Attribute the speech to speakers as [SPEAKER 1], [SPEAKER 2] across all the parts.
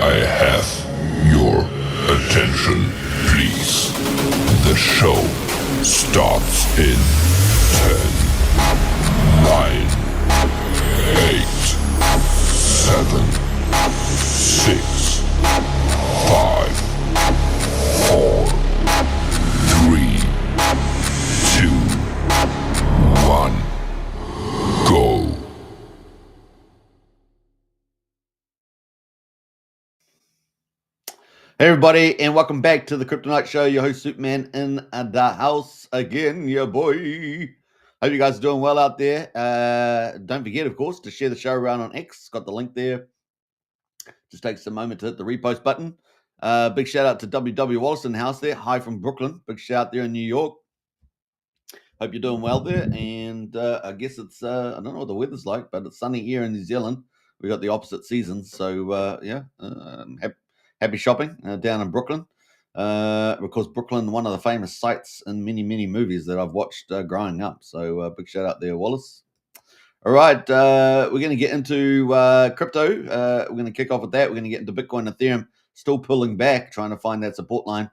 [SPEAKER 1] I have your attention, please. The show starts in 10, 9, 8, 7, 6, 5, 4, 3, 2, 1, go.
[SPEAKER 2] Hey everybody, and welcome back to the Crypto Night Show. Your host Superman in the house again, your boy. Hope you guys are doing well out there. Don't forget, of course, to share the show around on X. Got the link there. Just takes a moment to hit the repost button. Big shout out to WW Wallace in the house there. Hi from Brooklyn. Big shout out there in New York. Hope you're doing well there. And I guess it's I don't know what the weather's like, but it's sunny here in New Zealand. We got the opposite seasons, so happy shopping down in Brooklyn. Because Brooklyn, one of the famous sites in many movies that I've watched growing up. So big shout out there, Wallace. All right, we're going to get into crypto. We're going to kick off with that. We're going to get into Bitcoin, Ethereum, still pulling back, trying to find that support line.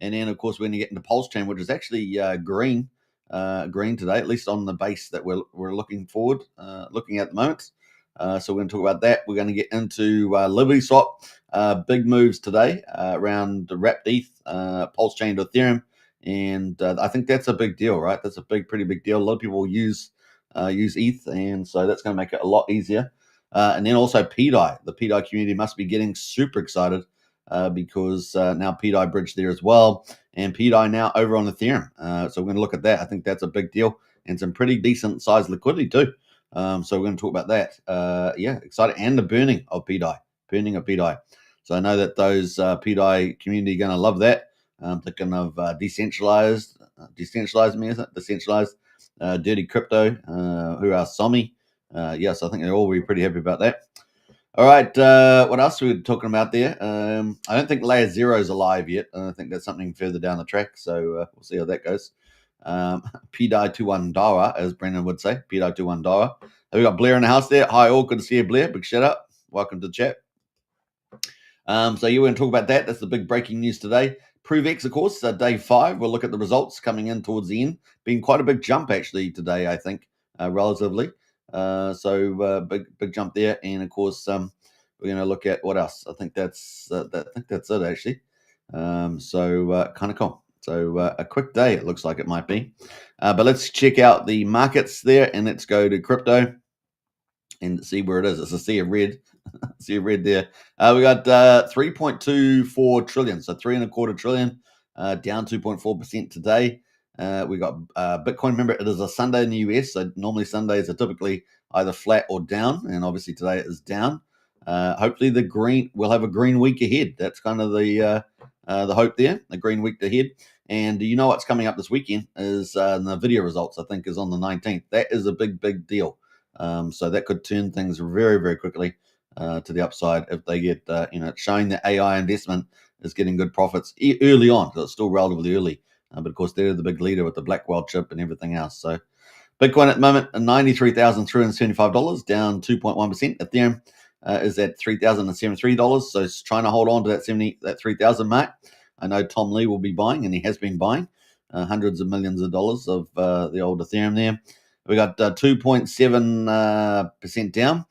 [SPEAKER 2] And then, of course, we're going to get into PulseChain, which is actually green today, at least on the base that we're looking at the moment. So we're going to talk about that. We're going to get into LibertySwap, big moves today around the wrapped ETH, PulseChain to Ethereum, and I think that's a big deal, right? That's a pretty big deal. A lot of people use ETH, and so that's going to make it a lot easier. And then also PDai, the PDai community must be getting super excited because now PDai bridge there as well, and PDai now over on Ethereum. So we're going to look at that. I think that's a big deal and some pretty decent size liquidity too. So we're going to talk about that. Excited. And the burning of PDai. So I know that those PDai community are going to love that. Thinking of decentralized, dirty crypto, who are Somi. Yes, I think they'll all be pretty happy about that. All right, what else are we talking about there? I don't think Layer 0 is alive yet. I think that's something further down the track, so we'll see how that goes. PDai 21 Dara, as Brendan would say. PDai 21 Dara. We got Blair in the house there. Hi all, good to see you, Blair. Big shout out. Welcome to the chat. So you want to talk about that. That's the big breaking news today. ProveX, of course, day 5. We'll look at the results coming in towards the end. Been quite a big jump actually today, I think, relatively. Big jump there. And of course, we're going to look at what else. I think that's it actually. Kind of cool. So a quick day, it looks like it might be. But let's check out the markets there, and let's go to crypto and see where it is. It's a sea of red. See a red there. We got 3.24 trillion, so 3.25 trillion, down 2.4% today. We got Bitcoin. Remember, it is a Sunday in the US, so normally Sundays are typically either flat or down, and obviously today it is down. Hopefully we'll have a green week ahead. That's kind of the hope there, the green week ahead. And you know what's coming up this weekend is the video results, I think, is on the 19th. That is a big deal. So that could turn things very quickly to the upside if they get, showing that AI investment is getting good profits early on, because it's still relatively early. But of course, they're the big leader with the Blackwell chip and everything else. So Bitcoin at the moment, $93,375, down 2.1%. Ethereum is at $3,073. So it's trying to hold on to that 3,000 mark. I know Tom Lee will be buying, and he has been buying hundreds of millions of dollars of the old Ethereum there. We got 2.7% down.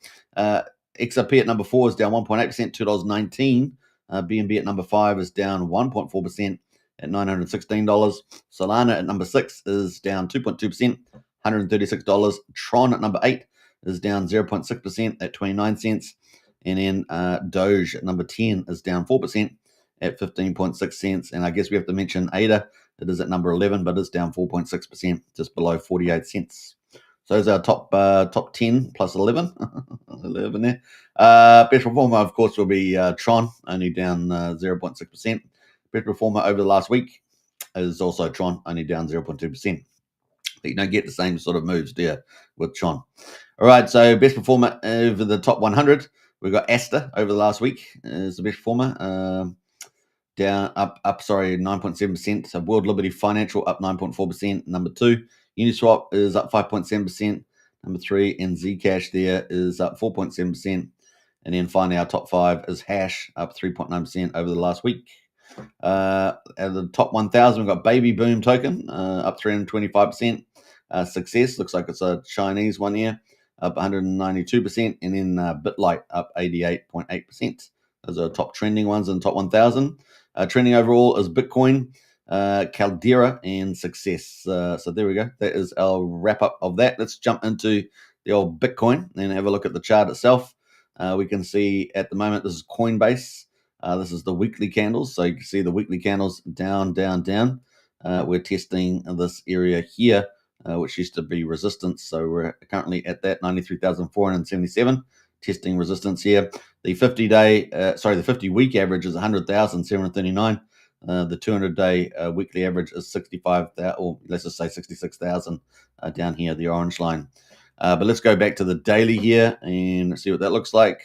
[SPEAKER 2] XRP at number 4 is down 1.8%, $2.19. BNB at number 5 is down 1.4% at $916. Solana at number 6 is down 2.2%, $136. Tron at number 8 is down 0.6% at 29 cents. And then Doge at number 10 is down 4% at 15.6 cents. And I guess we have to mention ADA. It is at number 11, but it's down 4.6%, just below 48 cents. So those are top 10 plus 11. 11 there. Best performer, of course, will be Tron, only down 0.6%. Best performer over the last week is also Tron, only down 0.2%. But you don't get the same sort of moves there with Tron. All right, so best performer over the top 100. We've got Asta over the last week is the best performer. Up 9.7%. So World Liberty Financial up 9.4%. Number 2, Uniswap is up 5.7%. Number 3, and Zcash there is up 4.7%. And then finally, our top 5 is Hash, up 3.9% over the last week. At the top 1,000, we've got Baby Boom token, up 325%. Success, looks like it's a Chinese one here, up 192%. And then BitLight, up 88.8%. Those are top trending ones in the top 1,000. Trending overall is Bitcoin, Caldera, and Success. So there we go. That is our wrap up of that. Let's jump into the old Bitcoin and have a look at the chart itself. We can see at the moment this is Coinbase. This is the weekly candles. So you can see the weekly candles down, down, down. We're testing this area here, which used to be resistance. So we're currently at that 93,477, testing resistance here. The 50-week average is 100,739. The 200-day weekly average is 65,000, or let's just say 66,000 down here, the orange line. But let's go back to the daily here and see what that looks like.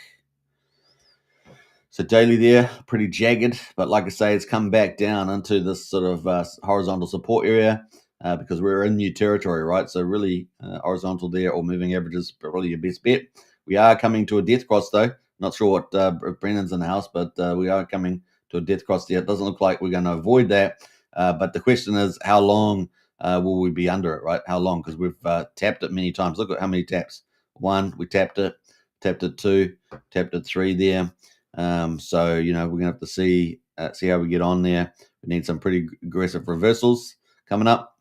[SPEAKER 2] So daily there, pretty jagged, but like I say, it's come back down into this sort of horizontal support area because we're in new territory, right? So really horizontal there or moving averages, probably your best bet. We are coming to a death cross though. Not sure what if Brennan's in the house, but we are coming to a death cross there. It doesn't look like we're going to avoid that. But the question is, how long will we be under it, right? How long? Because we've tapped it many times. Look at how many taps. 1, we tapped it 2, tapped it 3 there. So, we're going to have to see how we get on there. We need some pretty aggressive reversals coming up.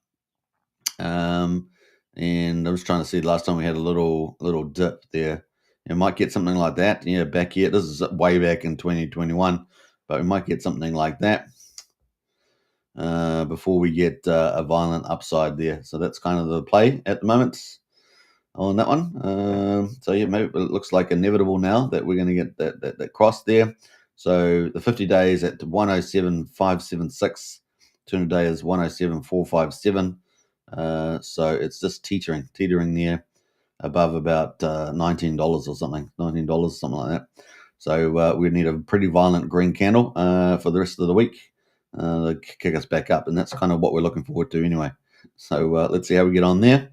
[SPEAKER 2] And I was trying to see last time we had a little dip there. You might get something like that. Yeah, back here. This is way back in 2021, but we might get something like that before we get a violent upside there. So that's kind of the play at the moment on that one. So yeah, maybe it looks like inevitable now that we're going to get that cross there. So the 50 days at 107.576, 200 days is 107.457. So it's just teetering there above about $19 or something, something like that. So we need a pretty violent green candle for the rest of the week to kick us back up, and that's kind of what we're looking forward to anyway. So let's see how we get on there.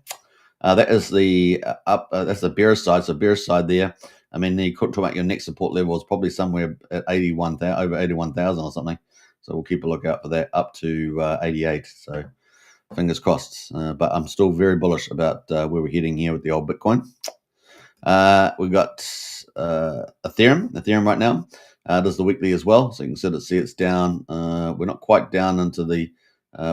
[SPEAKER 2] That is the that's the bearish side. So bearish side there. I mean, you could talk about your next support level is probably somewhere at 81,000, over 81,000 or something. So we'll keep a lookout for that up to 88. So fingers crossed. But I'm still very bullish about where we're heading here with the old Bitcoin. We've got Ethereum right now. Does the weekly as well. So you can see it's down. We're not quite down into the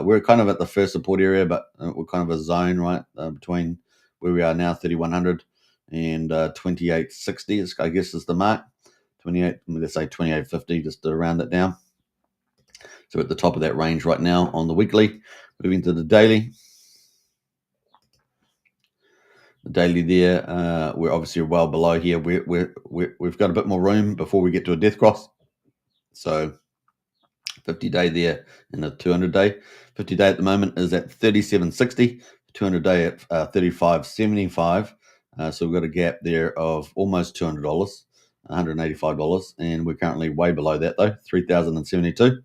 [SPEAKER 2] we're kind of at the first support area, but we're kind of a zone, right, between where we are now, 3,100 and 2860 is, I guess, is the mark. 28, let's say 2850, just to round it down. So at the top of that range right now on the weekly. Moving to the daily. The daily there, we're obviously well below here. We've got a bit more room before we get to a death cross. So 50-day there and the 200-day. 50-day at the moment is at 37.60. 200-day at 35.75. So we've got a gap there of almost $200, $185, and we're currently way below that though, 3,072.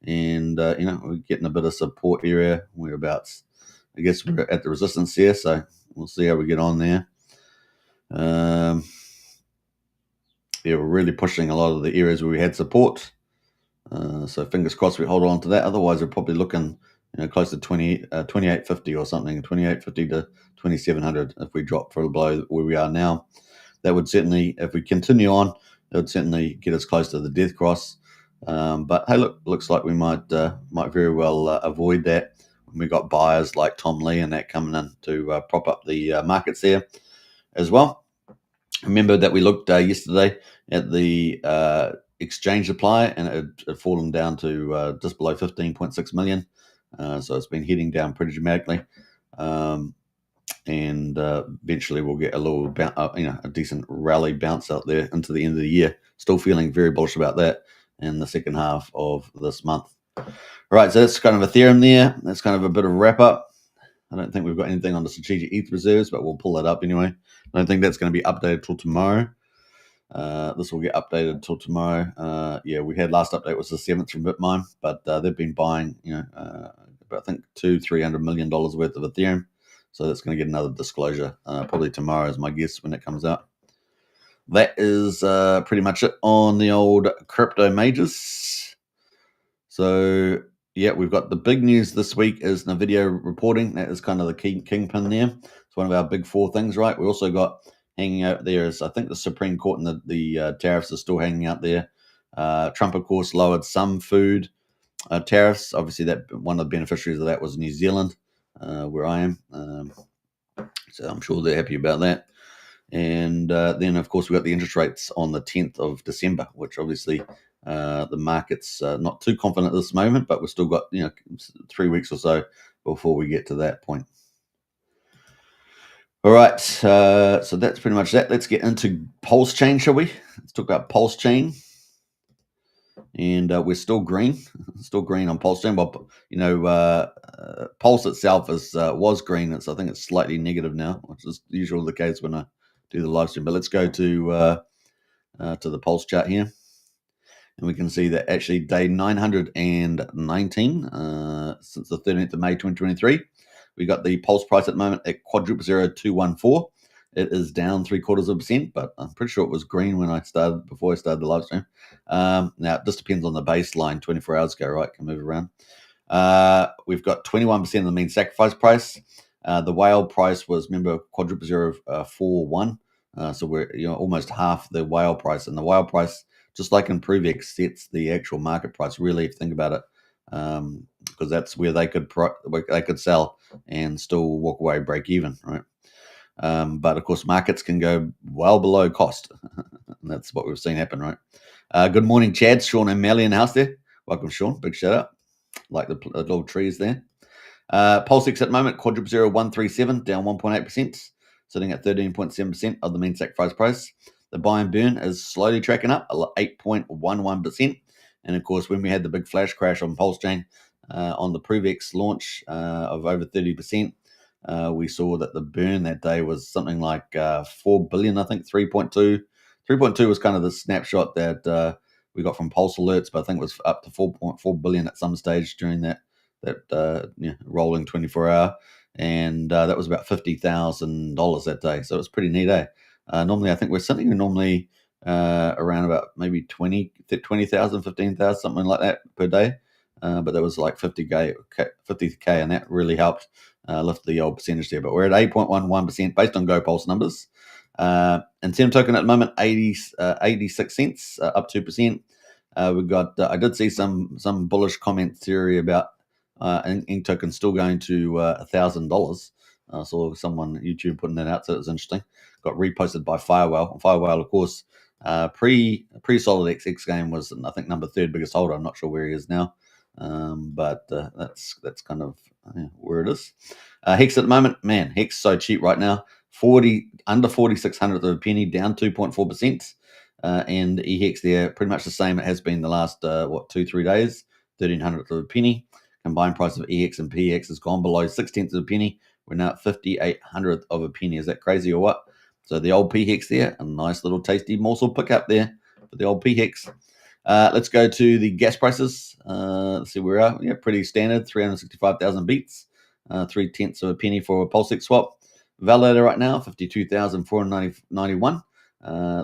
[SPEAKER 2] And we're getting a bit of support area. We're about, I guess we're at the resistance here, so we'll see how we get on there. Yeah, we're really pushing a lot of the areas where we had support. So fingers crossed we hold on to that. Otherwise, we're probably looking, close to 2850 or something, 2850 to 2700 if we drop for below where we are now. That would certainly, if we continue on, it would certainly get us close to the death cross. But hey, looks like we might very well avoid that. We got buyers like Tom Lee and that coming in to prop up the markets there as well. Remember that we looked yesterday at the exchange supply, and it had fallen down to just below 15.6 million. So it's been heading down pretty dramatically. And eventually we'll get a little, a decent rally bounce out there into the end of the year. Still feeling very bullish about that in the second half of this month. All right, so that's kind of Ethereum there. That's kind of a bit of wrap up. I don't think we've got anything on the strategic ETH reserves, but we'll pull that up anyway. I don't think that's going to be updated till tomorrow. This will get updated till tomorrow. Yeah, we had last update was the 7th from Bitmine, but they've been buying, I think $200-300 million worth of Ethereum. So that's going to get another disclosure probably tomorrow is my guess when it comes out. that is pretty much it on the old crypto majors. So yeah, we've got the big news this week is NVIDIA reporting. That is kind of the kingpin there. It's one of our big four things, right? We also got hanging out there is, I think, the Supreme Court and the tariffs are still hanging out there. Trump, of course, lowered some food tariffs. Obviously, that one of the beneficiaries of that was New Zealand, where I am. So I'm sure they're happy about that. And then, of course, we got the interest rates on the 10th of December, which obviously the market's not too confident at this moment, but we've still got 3 weeks or so before we get to that point. All right, so that's pretty much that. Let's get into PulseChain, shall we? Let's talk about PulseChain. And we're still green on PulseChain. But Pulse itself was green. I think it's slightly negative now, which is usually the case when I do the live stream. But let's go to the Pulse chart here, and we can see that actually day 919 since the 13th of May 2023, we got the Pulse price at the moment at quadruple 0214. It is down 0.75%, but I'm pretty sure it was green when before I started the live stream. Now, it just depends on the baseline 24 hours ago, right? Can move around. We've got 21% of the mean sacrifice price. The whale price was, remember, quadruple 041. So we're almost half the whale price. And the whale price, just like in Prevex, sets the actual market price, really, if you think about it, because that's where they could sell and still walk away break even, right? But of course, markets can go well below cost. And that's what we've seen happen, right? Good morning, Chad, Sean, and Melly in the house there. Welcome, Sean. Big shout out. Like the little trees there. PulseX at the moment, quadruple 0137, down 1.8%, sitting at 13.7% of the mean sacrifice price. The buy and burn is slowly tracking up, 8.11%. And of course, when we had the big flash crash on PulseChain on the Prevex launch of over 30%, we saw that the burn that day was something like 4 billion, I think 3.2. 3.2 was kind of the snapshot that we got from Pulse Alerts, but I think it was up to 4.4 billion at some stage during that rolling 24 hour. And that was about $50,000 that day. So it was pretty neat, eh? Normally, I think we're sitting normally around about maybe 20,000, 15,000, something like that per day. But there was like 50K, and that really helped lift the old percentage there. But we're at 8.11% based on GoPulse numbers. Incentive token at the moment, 86 cents, up 2%. We've got, I did see some bullish comment theory about Ink token still going to $1,000. I saw someone on YouTube putting that out, so it was interesting. Got reposted by Firewhale. Firewhale, of course, pre-Solid XX game was, I think, number 3rd biggest holder. I'm not sure where he is now, but that's kind of where it is. Hex at the moment, man, Hex so cheap right now. Under 4600th of a penny, down 2.4%. And EHEX there, pretty much the same it has been the last 2-3 days, 1300th of a penny. Combined price of EX and PX has gone below 16th of a penny. We're now at 5800th of a penny. Is that crazy or what? So the old PHEX there, a nice little tasty morsel pickup there for the old PHEX. Let's go to the gas prices. Let's see where we are. Yeah, pretty standard, 365,000 beats, 0.3 of a penny for a PulseX swap. Validator right now, 52,491.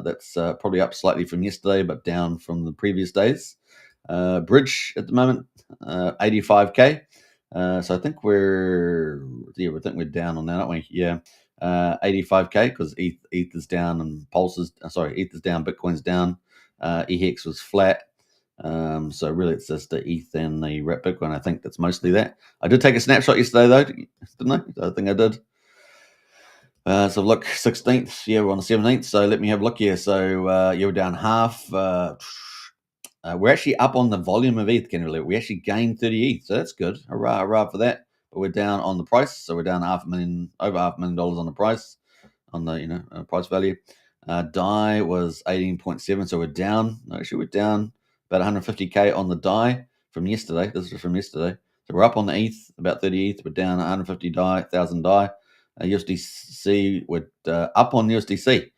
[SPEAKER 2] That's probably up slightly from yesterday, but down from the previous days. Bridge at the moment, 85K. So I think we're down on that, aren't we? Yeah, 85K because ETH is down and ETH is down, Bitcoin's down. EHEX was flat. So really it's just the ETH and the rep Bitcoin. I think that's mostly that. I did take a snapshot yesterday though, didn't I? I think I did. So look, 16th, yeah, we're on the 17th. So let me have a look here. So we're down half. We're actually up on the volume of ETH, Kenny. We actually gained 30 ETH, so that's good. Hurrah, hurrah for that. But we're down on the price, so we're down over $500,000 on the price, on the price value. DAI was 18.7, so we're down. Actually, we're down about 150K on the DAI from yesterday. This is from yesterday. So we're up on the ETH, about 30 ETH. We're down 150 DAI, 1,000 DAI. USDC, we're up on USDC.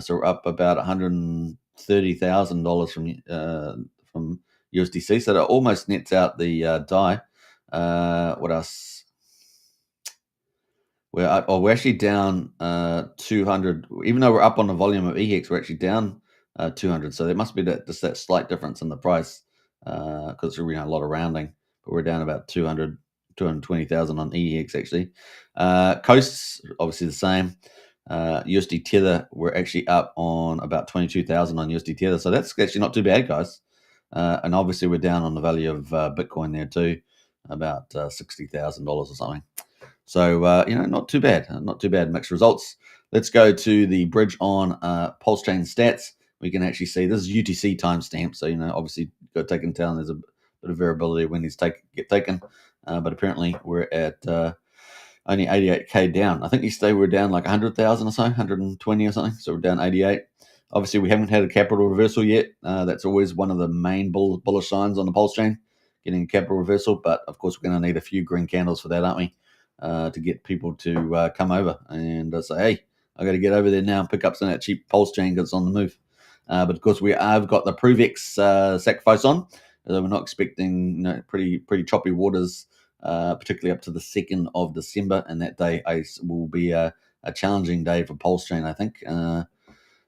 [SPEAKER 2] So we're up about $130,000 from USDC. So that almost nets out the DAI. What else? we're actually down 200. Even though we're up on the volume of EHEX, we're actually down 200. So there must be just that slight difference in the price because we're a lot of rounding. But we're down about 220,000 on EHEX actually. Coasts obviously the same. USD Tether, we're actually up on about 22,000 on USD Tether. So that's actually not too bad, guys. And obviously we're down on the value of Bitcoin there too, about $60,000 or something. So, not too bad. Not too bad. Mixed results. Let's go to the bridge on PulseChain stats. We can actually see this is UTC timestamp. So, obviously, got taken down. There's a bit of variability when these get taken. But apparently, we're at only 88K down. I think yesterday we were down like 100,000 or so, 120 or something. So, we're down 88. Obviously, we haven't had a capital reversal yet. That's always one of the main bullish signs on the PulseChain, getting a capital reversal. But, of course, we're going to need a few green candles for that, aren't we? To get people to come over and say, hey, I got to get over there now and pick up some of that cheap PulseChain that's on the move. But of course, we have got the PROVEX sacrifice on. We're not expecting pretty choppy waters, particularly up to the 2nd of December. And that day will be a challenging day for PulseChain, I think,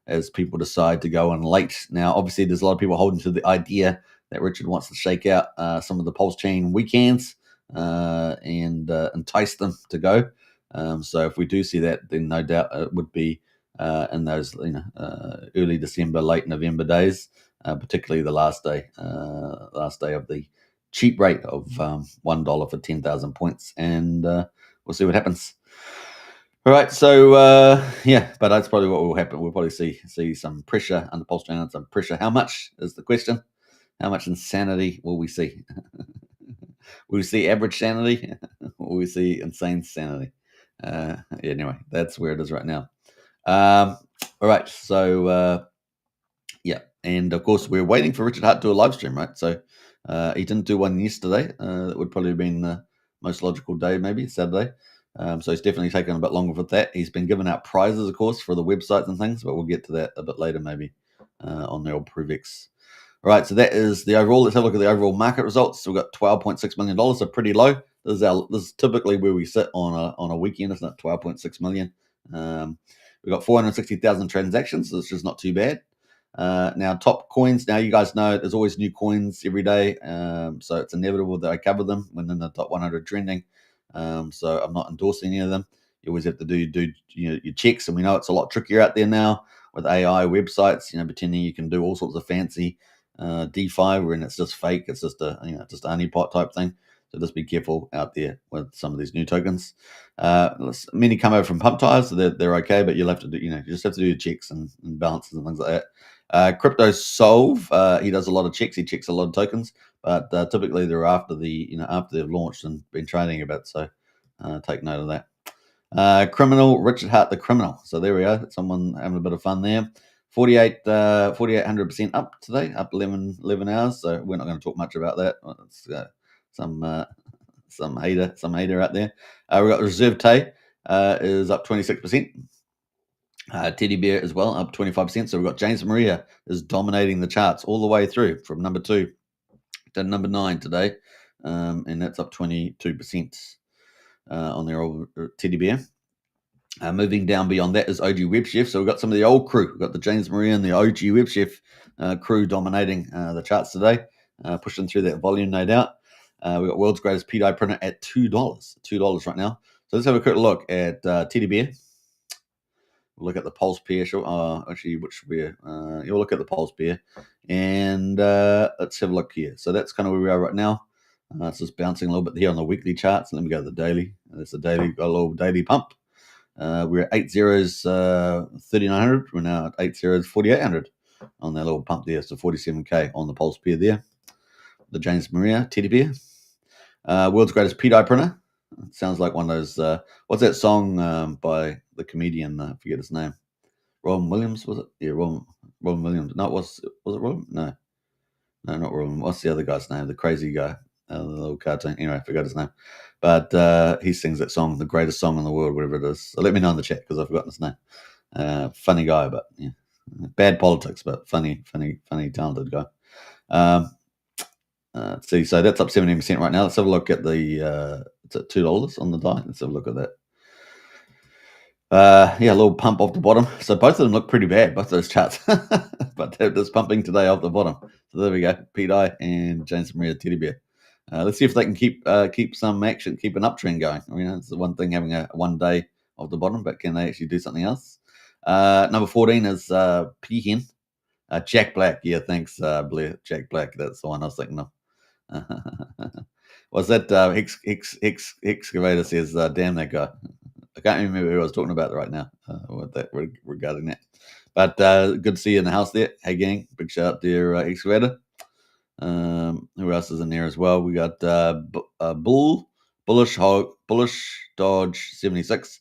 [SPEAKER 2] as people decide to go on late. Now, obviously, there's a lot of people holding to the idea that Richard wants to shake out some of the PulseChain weekends and entice them to go. So if we do see that, then no doubt it would be in those early December, late November days, particularly the last day of the cheap rate of $1 for 10,000 points, and we'll see what happens. All right, so but that's probably what will happen. We'll probably see some pressure under PulseChain and some pressure. How much is the question? How much insanity will we see? Will we see average sanity? Will we see insane sanity? Anyway, that's where it is right now. All right, so and of course we're waiting for Richard Hart to do a live stream, right? So he didn't do one yesterday. That would probably have been the most logical day, maybe Saturday. So he's definitely taken a bit longer for that. He's been giving out prizes, of course, for the websites and things, but we'll get to that a bit later, maybe on the old PROVEX. All right, so that is the overall. Let's have a look at the overall market results. So we've got $12.6 million, so pretty low. This is typically where we sit on a weekend, isn't it? $12.6 million. We've got 460,000 transactions, so it's just not too bad. Now, top coins. Now, you guys know there's always new coins every day, so it's inevitable that I cover them when in the top 100 trending. So I'm not endorsing any of them. You always have to do your checks, and we know it's a lot trickier out there now with AI websites. Pretending you can do all sorts of fancy DeFi when it's just fake. It's just a just a honeypot type thing. So just be careful out there with some of these new tokens. Many come over from pump tires, so they're okay, but you'll have to do you just have to do your checks and balances and things like that. Crypto Solve, he does a lot of checks. He checks a lot of tokens, but typically they're after after they've launched and been trading a bit. So take note of that. Criminal, Richard Hart, the criminal. So there we go. Someone having a bit of fun there. 4,800% up today, up 11 hours. So we're not going to talk much about that. It's some hater out there. We've got Reserve Tay is up 26%. Teddy Bear as well, up 25%. So we've got James Maria is dominating the charts all the way through from number 2 to number 9 today, and that's up 22% on their old Teddy Bear. Moving down beyond that is OG Web Chef. So we've got some of the old crew. We've got the James Maria and the OG Web Chef crew dominating the charts today, pushing through that volume, no doubt. We've got world's greatest PDai printer at $2 right now. So let's have a quick look at Teddy Bear. We'll look at the Pulse Pair. Actually, which bear? You'll look at the Pulse Pair. And let's have a look here. So that's kind of where we are right now. It's just bouncing a little bit here on the weekly charts. Let me go to the daily. There's the daily, got a little daily pump. We're at 8 zeros, 3,900. We're now at 8 zeros, 4,800 on that little pump there. So 47K on the Pulse Pair there. The James Maria Teddy Bear. World's greatest PDai printer. It sounds like one of those. What's that song by the comedian? I forget his name. Robin Williams, was it? Yeah, Robin Williams. No, was it Robin? No, not Robin. What's the other guy's name? The crazy guy, the little cartoon. Anyway, I forgot his name. But he sings that song, the greatest song in the world, whatever it is. So let me know in the chat because I've forgotten his name. Funny guy, but yeah, bad politics, but funny, talented guy. Let's see, so that's up 17% right now. Let's have a look at the it's at $2 on the DAI. Let's have a look at that. Yeah, a little pump off the bottom. So both of them look pretty bad, both those charts. But they're just pumping today off the bottom. So there we go. PDai and James Maria Teddy Bear. Let's see if they can keep some action, keep an uptrend going. I mean, it's the one thing having a 1 day off the bottom, but can they actually do something else? Number 14 is Peahen. Jack Black. Yeah, thanks, Blair. Jack Black. That's the one I was thinking of. Was that Excavator says, damn that guy. I can't remember who I was talking about right now regarding that. But good to see you in the house there. Hey, gang. Big shout out to your Excavator. Who else is in there as well? We got Bullish Dodge 76.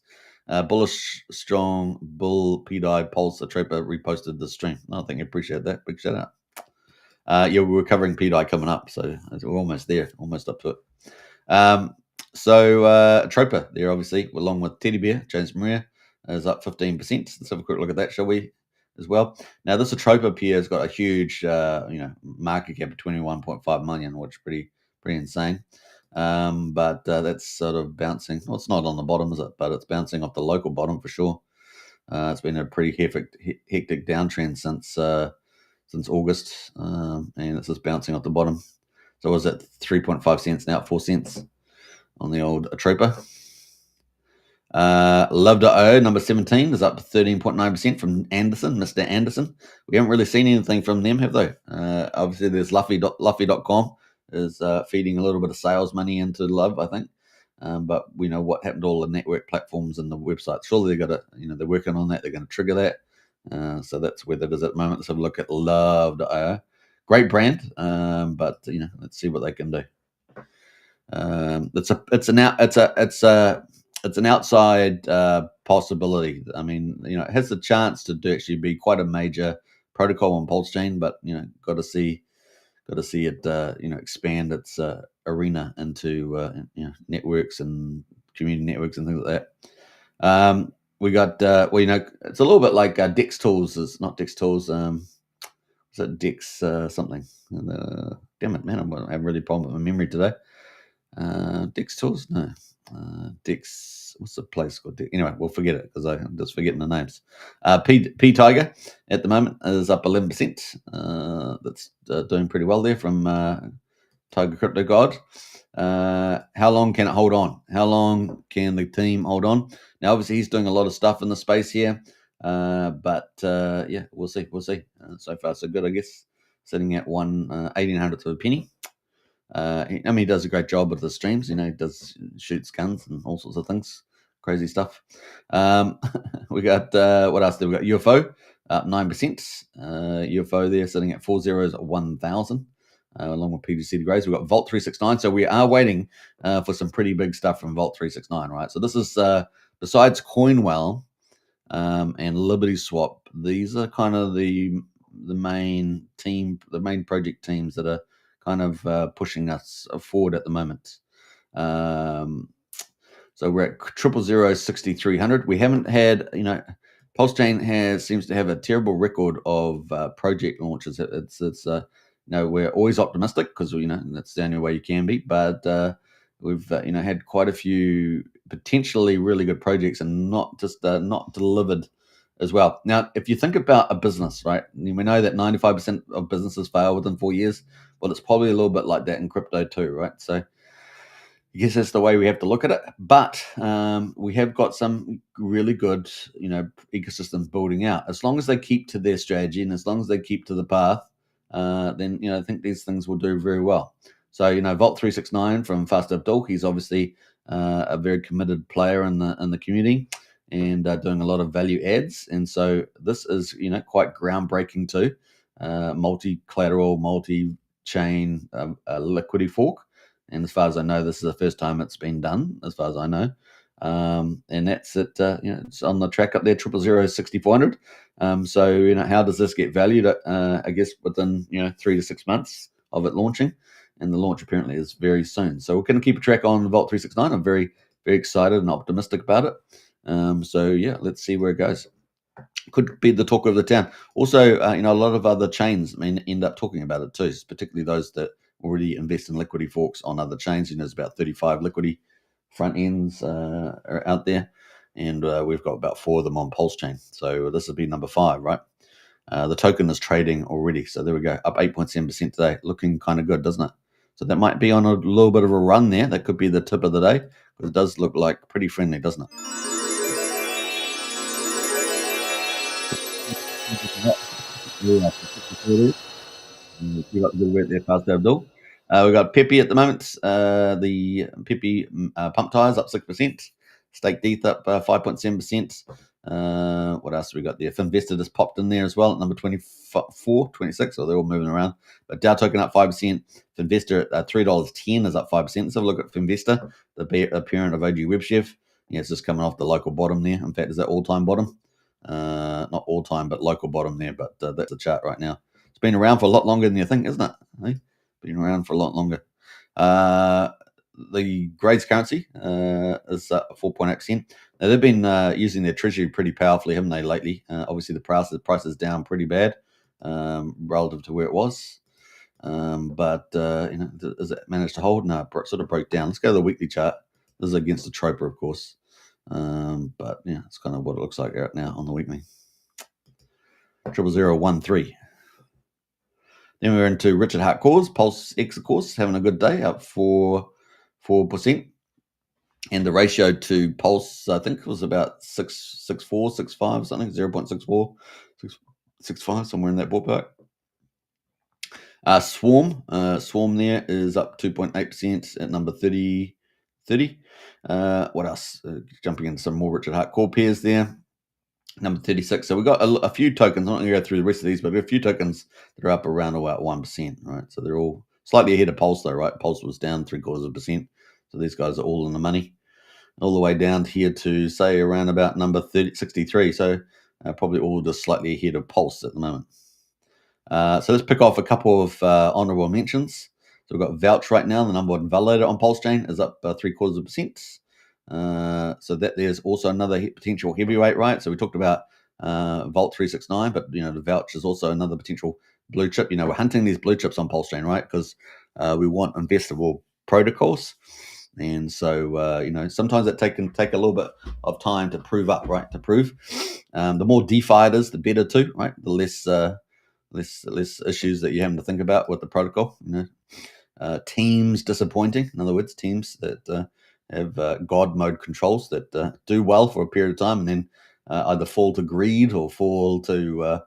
[SPEAKER 2] Bullish Strong Bull PDai Pulse the Trooper reposted the stream. I think I appreciate that. Big shout out. Yeah, we're covering PDai coming up, so we're almost there, almost up to it. Troper there, obviously, along with Teddy Bear, James Maria, is up 15%. Let's have a quick look at that, shall we, as well? Now, this Troper pair has got a huge, market cap of 21.5 million, which is pretty insane. But that's sort of bouncing. Well, it's not on the bottom, is it? But it's bouncing off the local bottom for sure. It's been a pretty hectic downtrend since August, and it's just bouncing off the bottom. So was it 3.5 cents now at 4 cents on the old Trooper. Love.io, number 17, is up 13.9% from Anderson, Mr. Anderson. We haven't really seen anything from them, have they? Obviously, there's Luffy.com is feeding a little bit of sales money into Love, I think. But we know what happened to all the network platforms and the website. Surely they're working on that. They're going to trigger that. So that's where that is at the moment. Let's have a look at Love.io. Great brand, but let's see what they can do. It's an outside possibility. I mean, it has the chance to actually be quite a major protocol on PulseChain, but got to see it expand its arena into networks and community networks and things like that. We got it's a little bit like Dex Tools. It's not Dex Tools. Is it Dex something? Damn it, man! I'm having a really problem with my memory today. Dex Tools? No. Dex, what's the place called? Anyway, we'll forget it because I'm just forgetting the names. P Tiger at the moment is up 11%. That's doing pretty well there from Tiger Crypto God. How long can it hold on? How long can the team hold on? Now, obviously, he's doing a lot of stuff in the space here. But we'll see. So far, so good, I guess. Sitting at 1,800 to a penny. He does a great job with the streams. He shoots guns and all sorts of things, crazy stuff. We got what else? We got UFO up 9%. UFO there sitting at 401,000. Along with PGC Grays, we've got Vault 369. So we are waiting for some pretty big stuff from Vault 369, right? So this is besides Coinwell and LibertySwap. These are kind of the main project teams that are kind of pushing us forward at the moment. So we're at 000 We haven't had, PulseChain seems to have a terrible record of project launches. We're always optimistic because that's the only way you can be. But we've had quite a few potentially really good projects and not delivered as well. Now, if you think about a business, right, we know that 95% of businesses fail within 4 years. Well, it's probably a little bit like that in crypto too, right? So I guess that's the way we have to look at it. But we have got some really good, ecosystems building out. As long as they keep to their strategy and as long as they keep to the path, then I think these things will do very well. So Vault 369 from Fast Abdul, he's obviously a very committed player in the community and doing a lot of value adds. And so this is quite groundbreaking too. Multi-collateral, multi-chain liquidity fork. And as far as I know, this is the first time it's been done, as far as I know. And that's it. It's on the track up there, 000 So how does this get valued? I guess within 3 to 6 months of it launching, and the launch apparently is very soon. So we're going to keep a track on Vault 369. I'm very, very excited and optimistic about it. Let's see where it goes. Could be the talk of the town. Also, a lot of other chains end up talking about it too, particularly those that already invest in liquidity forks on other chains. There's about 35 liquidity front ends are out there. and we've got about 4 of them on PulseChain. So this will be number 5, right? The token is trading already. So there we go, up 8.7% today. Looking kind of good, doesn't it? So that might be on a little bit of a run there. That could be the tip of the day, because it does look like pretty friendly, doesn't it? Yeah, we got a good work there, Pastor Abdul. We got Pepe at the moment. The Pepe pump tires up 6%. Staked ETH up 5.7%. What else have we got there? Finvestor just popped in there as well at number 24, 26. So they're all moving around. But Dow token up 5%. Finvestor at $3.10 is up 5%. Let's have a look at Finvestor, the parent of OG WebChef. Yeah, it's just coming off the local bottom there. In fact, is that all-time bottom? Not all-time, but local bottom there. But that's the chart right now. It's been around for a lot longer than you think, isn't it? Hey? Been around for a lot longer. The Grades currency is up 4.8%. Now, they've been using their treasury pretty powerfully, haven't they, lately? Obviously, the price is down pretty bad relative to where it was. But does it manage to hold? No, it sort of broke down. Let's go to the weekly chart. This is against the Troper, of course. But yeah, it's kind of what it looks like right now on the weekly. 00013. Then we're into Richard Hart Cores, Pulse X, of course, having a good day, up 4%. And the ratio to Pulse, I think it was about 6.64, 6.5 something, 0.64, 6.65, somewhere in that ballpark. Swarm there is up 2.8% at number 30. What else? Jumping into some more Richard Hart Core pairs there. Number 36. So we've got a few tokens. I'm not going to go through the rest of these, but we have a few tokens that are up around about 1%, right? So they're all slightly ahead of Pulse, though, right? Pulse was down 0.75%. So these guys are all in the money. All the way down here to, say, around about number 63. So probably all just slightly ahead of Pulse at the moment. So let's pick off a couple of honorable mentions. So we've got Vouch right now. The number one validator on PulseChain is up 0.75%. So that there's also another potential heavyweight, right? So we talked about Vault 369, but the Vouch is also another potential blue chip. We're hunting these blue chips on PulseChain, right? Because we want investable protocols, and so sometimes it can take a little bit of time to prove up, right? To prove, the more DeFi it is, the better too, right? The less issues that you're having to think about with the protocol. Teams disappointing. In other words, teams that have God mode controls that do well for a period of time and then either fall to greed or fall to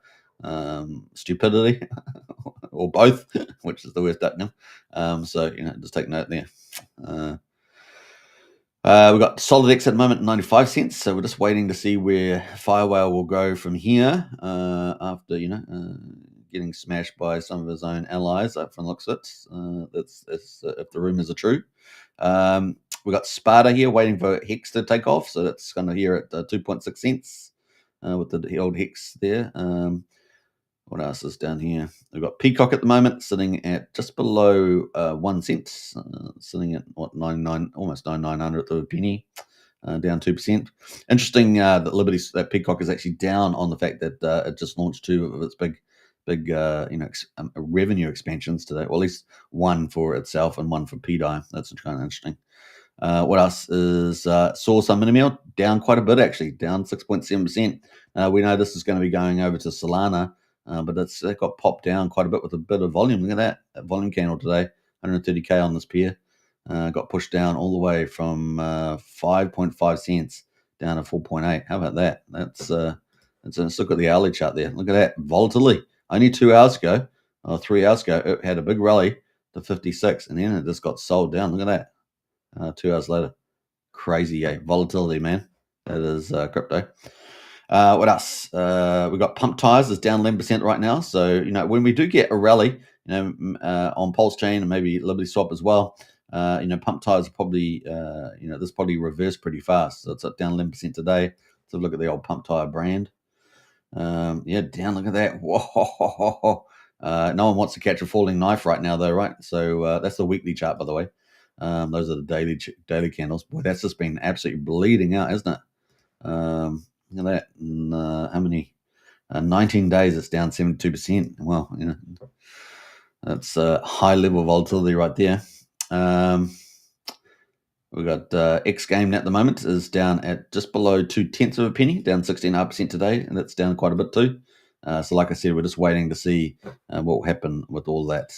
[SPEAKER 2] stupidity or both, which is the worst outcome. So just take note there. We've got SolidX at the moment, 95 cents. So we're just waiting to see where Firewhale will go from here after getting smashed by some of his own allies from the looks of it. That's if the rumors are true. We've got Sparta here waiting for Hex to take off. So that's kind of here at 2.6 cents with the old Hex there. What else is down here? We've got Peacock at the moment sitting at just below 1 cent, sitting at what, 99, almost 9900th of a penny, down 2%. Interesting that Peacock is actually down on the fact that it just launched 2 of its big revenue expansions today. Well, at least one for itself and one for PDai. That's kind of interesting. What else is saw some Minimil down quite a bit, actually, down 6.7%. We know this is going to be going over to Solana, but it got popped down quite a bit with a bit of volume. Look at that volume candle today, 130K on this pair. Got pushed down all the way from 5.5 cents down to 4.8. How about that? Let's look at the hourly chart there. Look at that volatility. Only 2 hours ago, or 3 hours ago, it had a big rally to 56, and then it just got sold down. Look at that. 2 hours later. Crazy, volatility, man. That is crypto. What else? We've got Pump Tires is down 11% right now. So, when we do get a rally, on PulseChain and maybe LibertySwap as well, Pump Tires probably, this probably reversed pretty fast. So it's up down 11% today. Let's have a look at the old Pump Tire brand. Down. Look at that. Whoa. No one wants to catch a falling knife right now, though, right? So that's the weekly chart, by the way. Those are the daily candles. Boy, that's just been absolutely bleeding out, isn't it? Look at that. And, how many? 19 days, it's down 72%. Well, that's high level volatility right there. We've got X Game at the moment is down at just below 0.2 of a penny, down 16.5% today, and it's down quite a bit too. So like I said, we're just waiting to see what will happen with all that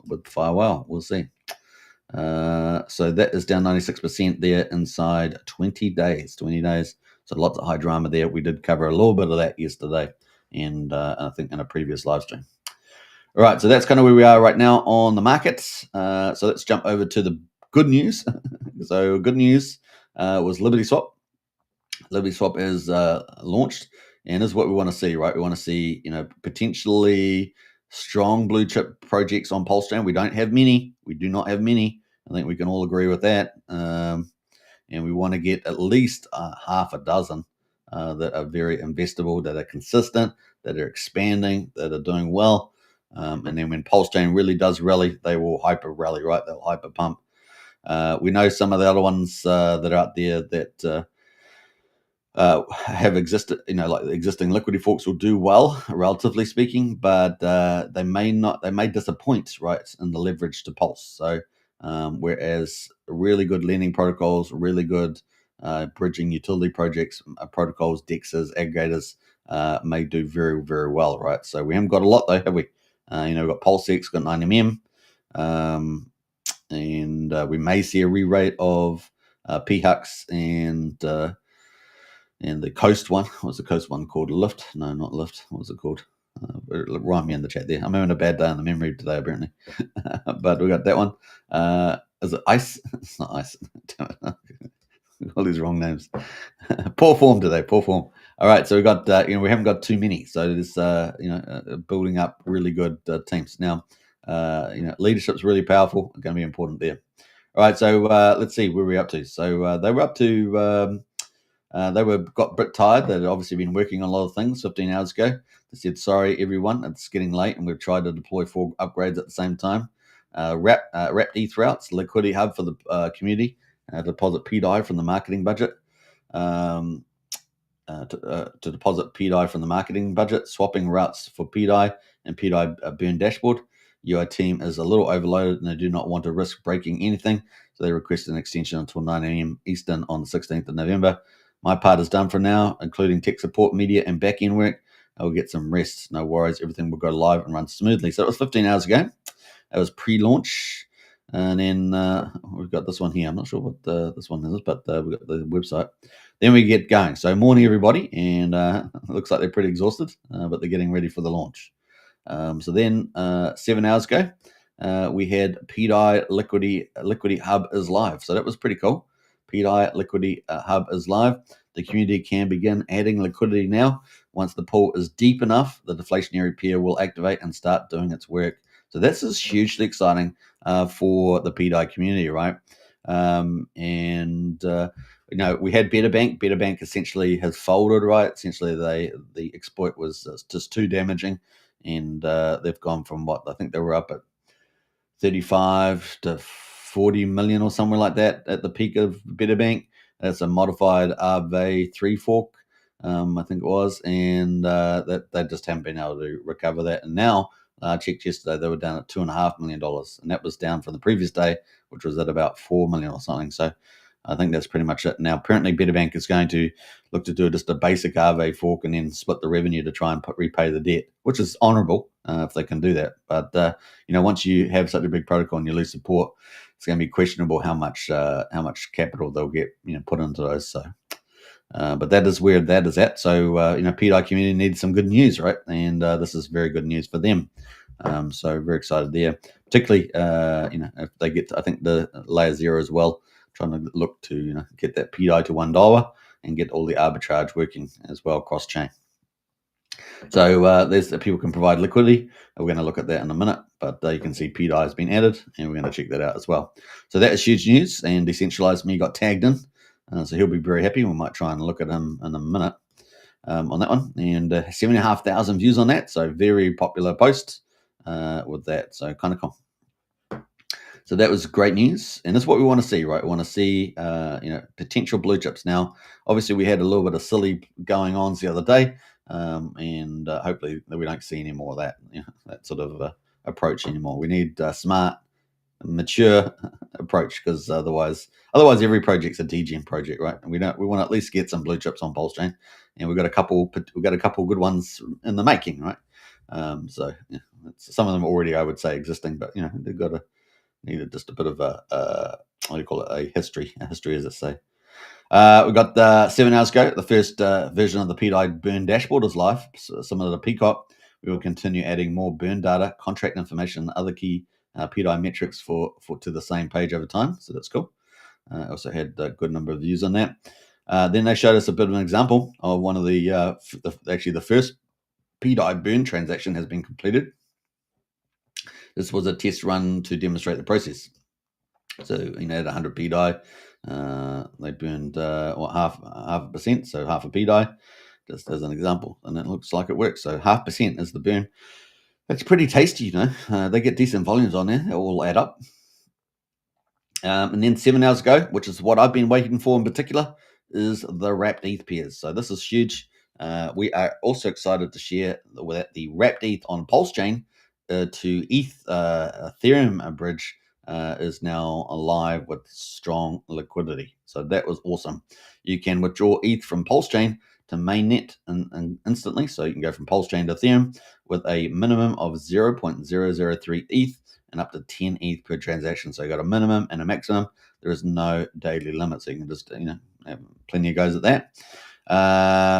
[SPEAKER 2] with Firewall. We'll see. So that is down 96% there inside 20 days. 20 days. So lots of high drama there. We did cover a little bit of that yesterday, and I think in a previous live stream. All right, so that's kind of where we are right now on the markets. So let's jump over to the good news. So good news was LibertySwap. LibertySwap is launched, and this is what we want to see, right? We want to see, potentially strong blue chip projects on PulseChain. We don't have many. We do not have many. I think we can all agree with that. And we want to get at least half a dozen that are very investable, that are consistent, that are expanding, that are doing well. And then when PulseChain really does rally, they will hyper rally, right? They'll hyper pump. We know some of the other ones that are out there that have existed, like the existing liquidity forks will do well, relatively speaking, but they may not. They may disappoint, right, in the leverage to Pulse. So whereas really good lending protocols, really good bridging utility projects, protocols, dexes, aggregators may do very, very well, right? So we haven't got a lot though, have we? We've got PulseX, got 9mm, and we may see a re-rate of PHUX and the Coast one. What's the Coast one called? Lift? No, not Lift. What was it called? Write me in the chat there. I'm having a bad day on the memory today, apparently. But we got that one. Is it Ice? It's not Ice. All these wrong names. Poor form today. Poor form. All right, so we got we haven't got too many, so there's building up really good teams now. Leadership's really powerful. Going to be important there. All right, so let's see where we're up to. So they were up to. Got a bit tired. They'd obviously been working on a lot of things 15 hours ago. They said, sorry, everyone, it's getting late, and we've tried to deploy 4 upgrades at the same time. Wrapped ETH routes, liquidity hub for the community, deposit PDai from the marketing budget. To deposit PDai from the marketing budget, swapping routes for PDai and PDai burn dashboard. UI team is a little overloaded and they do not want to risk breaking anything, so they requested an extension until 9 a.m. Eastern on the 16th of November. My part is done for now, including tech support, media, and back-end work. I will get some rest. No worries. Everything will go live and run smoothly. So it was 15 hours ago. It was pre-launch. And then we've got this one here. I'm not sure what this one is, but we've got the website. Then we get going. So morning, everybody. And it looks like they're pretty exhausted, but they're getting ready for the launch. So then 7 hours ago, we had PDai Liquidity Hub is live. So that was pretty cool. PDai Liquidity Hub is live. The community can begin adding liquidity now. Once the pool is deep enough, the deflationary pair will activate and start doing its work. So this is hugely exciting for the PDai community, right? We had Better Bank. Better Bank essentially has folded, right? Essentially, the exploit was just too damaging, and they've gone from what I think they were up at 35 to 40 million or somewhere like that at the peak of Better Bank. That's a modified RV3 fork, I think it was, and that they just haven't been able to recover that. And now I checked yesterday, they were down at $2.5 million, and that was down from the previous day, which was at about 4 million or something. So I think that's pretty much it. Now, apparently, Better Bank is going to look to do just a basic RV fork and then split the revenue to try and repay the debt, which is honourable if they can do that. But once you have such a big protocol and you lose support, it's going to be questionable how much capital they'll get put into those. So, but that is where that is at. So PDai community needs some good news, right? And this is very good news for them. So very excited there, particularly if they get I think the layer 0 as well, trying to look to get that PDai to $1 and get all the arbitrage working as well cross chain. So there's that people can provide liquidity. We're going to look at that in a minute, but you can see PDai has been added, and we're going to check that out as well. So that is huge news, and Decentralized Me got tagged in, so he'll be very happy. We might try and look at him in a minute on that one, and 7,500 views on that, so very popular post with that, so kind of cool. So that was great news, and that's what we want to see, right? We want to see, potential blue chips. Now, obviously, we had a little bit of silly going on the other day, and hopefully we don't see any more of that, that sort of approach anymore. We need smart, mature, approach, because otherwise every project's a degen project, right? And we want to at least get some blue chips on PulseChain, and we've got a couple good ones in the making, right? So yeah, some of them already, I would say, existing, but they've got needed just a bit of a what do you call it, a history, as it say. We got 7 hours ago. The first version of the PDai burn dashboard is live. So similar to Peacock, we will continue adding more burn data, contract information, and other key PDai metrics for to the same page over time. So that's cool. Also had a good number of views on that. Then they showed us a bit of an example of one of actually the first PDai burn transaction has been completed. This was a test run to demonstrate the process. So at 100 PDai, they burned half a percent, so half a PDai, just as an example, and it looks like it works. So 0.5% is the burn. That's pretty tasty, They get decent volumes on there; they all add up. And then 7 hours ago, which is what I've been waiting for in particular, is the wrapped ETH pairs. So this is huge. We are also excited to share that the wrapped ETH on PulseChain to ETH Ethereum bridge is now live with strong liquidity. So that was awesome. You can withdraw ETH from PulseChain to mainnet and instantly. So you can go from PulseChain to Ethereum with a minimum of 0.003 ETH and up to 10 ETH per transaction. So you got a minimum and a maximum. There is no daily limit, so you can just have plenty of goes at that.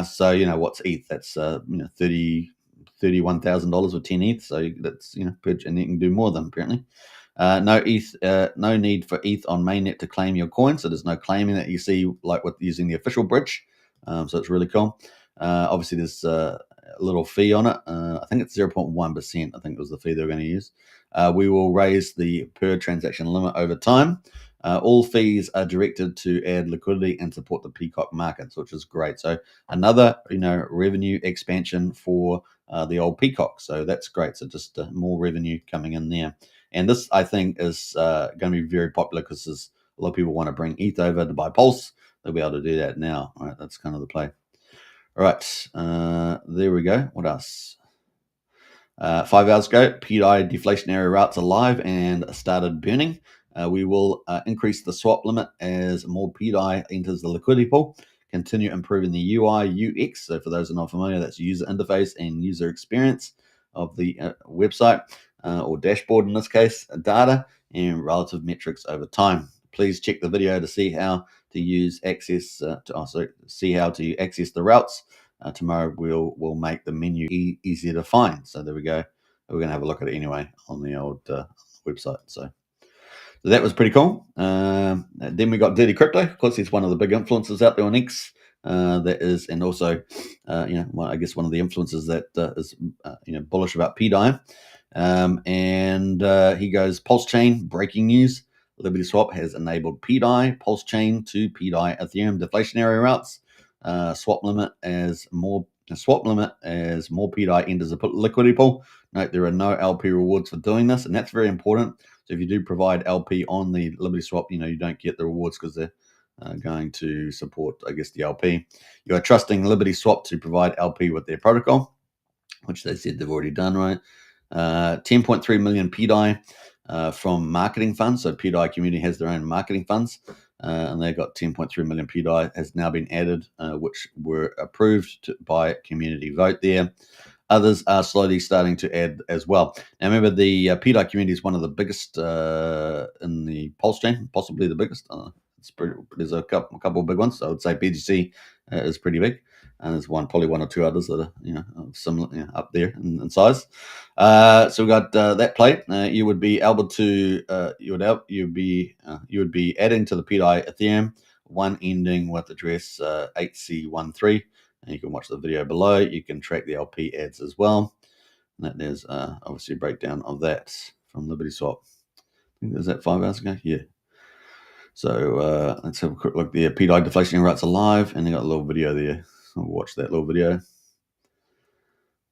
[SPEAKER 2] So what's ETH? That's $31,000 with 10 ETH. So that's per, and you can do more than apparently. No ETH, no need for ETH on mainnet to claim your coin. So there's no claiming that you see like with using the official bridge. So it's really cool. Obviously, there's a little fee on it. I think it's 0.1%. I think it was the fee they were going to use. We will raise the per transaction limit over time. All fees are directed to add liquidity and support the Peacock markets, which is great. So another revenue expansion for the old Peacock. So that's great. So just more revenue coming in there. And this, I think, is going to be very popular because a lot of people want to bring ETH over to buy Pulse. They'll be able to do that now. All right, that's kind of the play. All right, there we go. What else? 5 hours ago, PDai deflationary routes are live and started burning. We will increase the swap limit as more PDai enters the liquidity pool. Continue improving the UI UX. So for those who are not familiar, that's user interface and user experience of the website or dashboard in this case, data and relative metrics over time. Please check the video to see how to access the routes. Tomorrow we'll make the menu easier to find. So there we go. We're going to have a look at it anyway on the old website. So that was pretty cool. Then we got Dirty Crypto. Of course, he's one of the big influencers out there on X. That is, and also, I guess one of the influencers that is, bullish about PDai. And he goes, PulseChain, breaking news. LibertySwap has enabled PDai, PulseChain to PDai Ethereum deflationary routes. Swap limit as more PDai enters the liquidity pool. Note there are no LP rewards for doing this, and that's very important. So if you do provide LP on the LibertySwap, you don't get the rewards because they're going to support, I guess, the LP. You are trusting LibertySwap to provide LP with their protocol, which they said they've already done, right? 10.3 million PDai from marketing funds. So PDai community has their own marketing funds. And they got 10.3 million PDai has now been added, which were approved by community vote there. Others are slowly starting to add as well. Now, remember, the PDai community is one of the biggest in the PulseChain, possibly the biggest. There's a couple of big ones. So I would say BGC is pretty big. And there's probably one or two others that are similar, up there in size. So we got that plate. You would be able to you would be adding to the PDai Ethereum one ending with address 8C13, and you can watch the video below. You can track the LP ads as well. And there's obviously a breakdown of that from LibertySwap. I think there's that 5 hours ago. Yeah. So let's have a quick look there. PDai deflationary routes are live, and they got a little video there. I'll watch that little video.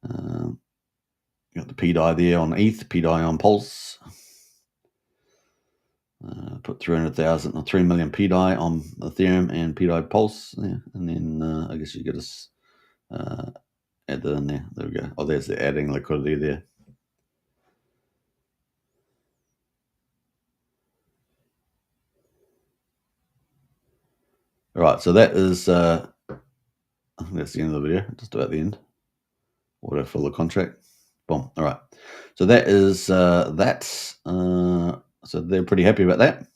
[SPEAKER 2] Got the PDai there on ETH, PDai on Pulse. Put 300,000 or 3 million PDai on Ethereum and PDai Pulse. Yeah. And then I guess you get us add that in there. There we go. Oh, there's the adding liquidity there. All right, so that is I think that's the end of the video, just about the end. Order fill the contract. Boom. All right. So that is that. So they're pretty happy about that.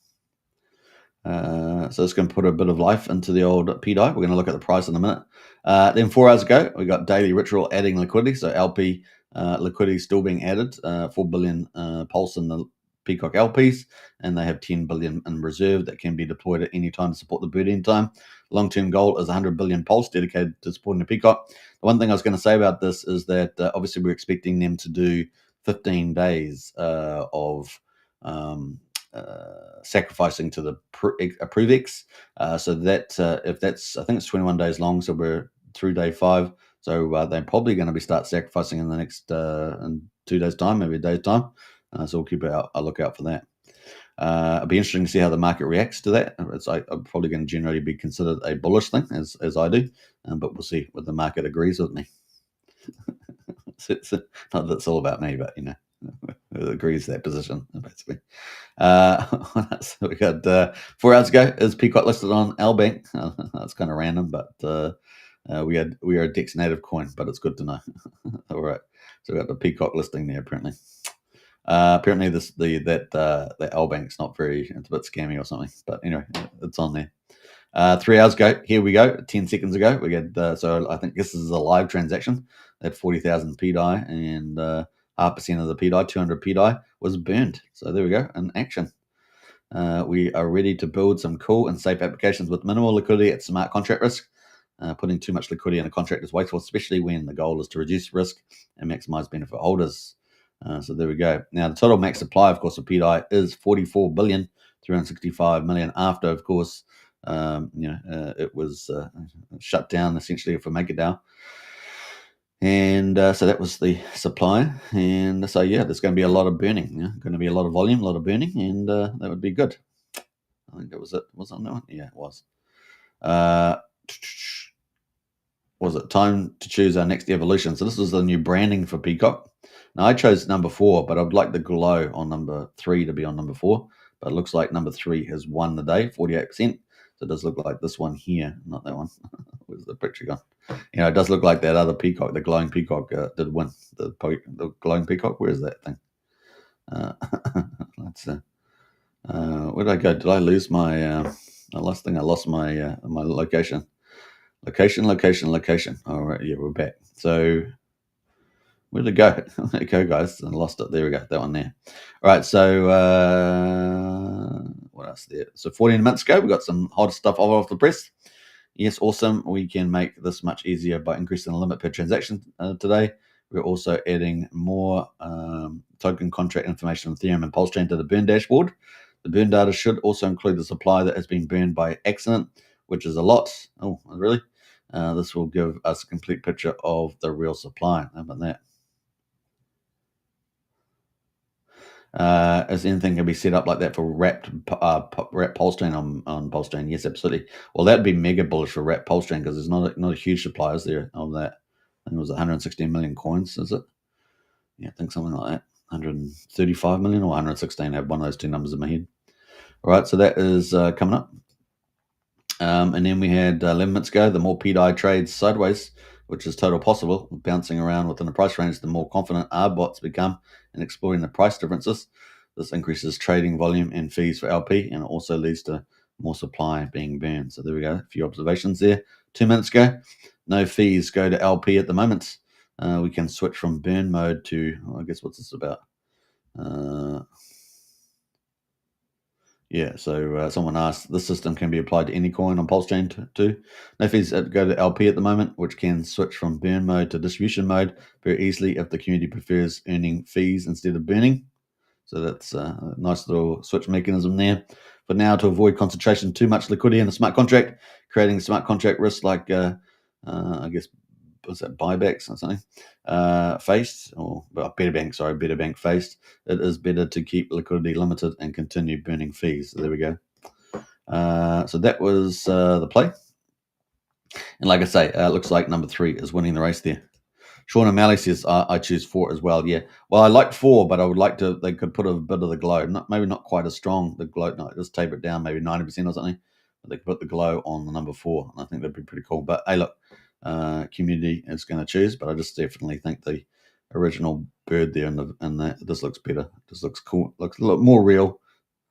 [SPEAKER 2] So it's going to put a bit of life into the old PDai. We're going to look at the price in a minute. Then 4 hours ago, we got daily ritual adding liquidity. So LP liquidity still being added. 4 billion pulse in the Peacock LPs, and they have 10 billion in reserve that can be deployed at any time to support the burn-in time. Long-term goal is 100 billion pulse dedicated to supporting the Peacock. The one thing I was going to say about this is that obviously we're expecting them to do 15 days of sacrificing to the ApproveX. So that if that's, I think it's 21 days long, so we're through day 5. So they're probably going to be start sacrificing in the next in 2 days' time, maybe a day's time. So we'll keep a lookout for that. It'll be interesting to see how the market reacts to that. I'm probably going to generally be considered a bullish thing, as I do, but we'll see whether the market agrees with me. Not that it's all about me, but it agrees that position basically. So we got 4 hours ago is Peacock listed on LBank. That's kind of random, but we are a DEX native coin, but it's good to know. All right, so we got the Peacock listing there apparently. Apparently that LBank's not very, it's a bit scammy or something, but anyway, it's on there. 3 hours ago, here we go. 10 seconds ago, we get so I think this is a live transaction at 40,000 PDai, and 0.5% of the PDai, 200 PDai was burned. So there we go, in action. We are ready to build some cool and safe applications with minimal liquidity at smart contract risk. Putting too much liquidity in a contract is wasteful, especially when the goal is to reduce risk and maximize benefit holders. So there we go. Now, the total max supply, of course, of PDai is 44,365 million after, of course, it was shut down essentially for MakerDAO. And so that was the supply. And so, yeah, there's going to be a lot of burning. Going to be a lot of volume, a lot of burning, and that would be good. I think that was it. Was it on that one? Yeah, it was. Was it time to choose our next evolution? So this was the new branding for Peacock. Now, I chose number 4, but I'd like the glow on number 3 to be on number 4. But it looks like number 3 has won the day, 48%. So it does look like this one here, not that one. Where's the picture gone? It does look like that other peacock, the glowing peacock, did win. The glowing peacock, where is that thing? Let's where did I go? Did I lose my? I lost my my location. Location. All right, yeah, we're back. So where did it go? There it go, guys. I lost it. There we go. That one there. All right. So what else there? So 14 minutes ago, we got some hot stuff off the press. Yes, awesome. We can make this much easier by increasing the limit per transaction today. We're also adding more token contract information on Ethereum and PulseChain to the burn dashboard. The burn data should also include the supply that has been burned by accident, which is a lot. Oh, really? This will give us a complete picture of the real supply. How about that? Is anything can be set up like that for wrapped PulseChain on PulseChain? Yes, absolutely. Well, that'd be mega bullish for wrapped PulseChain because there's not a huge supply, is there, of that? I think it was 116 million coins, is it? Yeah, I think something like that. 135 million or 116. I have one of those two numbers in my head. All right, so that is coming up. And then we had 11 minutes ago, the more PDai trades sideways, which is total possible, bouncing around within the price range, the more confident our bots become in exploring the price differences. This increases trading volume and fees for LP, and it also leads to more supply being burned. So there we go, a few observations there. 2 minutes ago, no fees go to LP at the moment. We can switch from burn mode to, I guess, what's this about? Yeah, so someone asked, this system can be applied to any coin on PulseChain too. No fees go to LP at the moment, which can switch from burn mode to distribution mode very easily if the community prefers earning fees instead of burning. So that's a nice little switch mechanism there. For now, to avoid concentration too much liquidity in a smart contract, creating smart contract risk like, I guess, what's that, buybacks or something, faced, or Better Bank faced, it is better to keep liquidity limited and continue burning fees. So there we go. So that was the play. And like I say, it looks like number 3 is winning the race there. Sean O'Malley says, I choose 4 as well. Yeah. Well, I like 4, but I would like they could put a bit of the glow. Maybe not quite as strong, the glow. No, just taper it down, maybe 90% or something. They could put the glow on the number 4, and I think that'd be pretty cool. But hey, look, community is going to choose, but I just definitely think the original bird there and that this looks better. This looks cool. Looks a lot more real.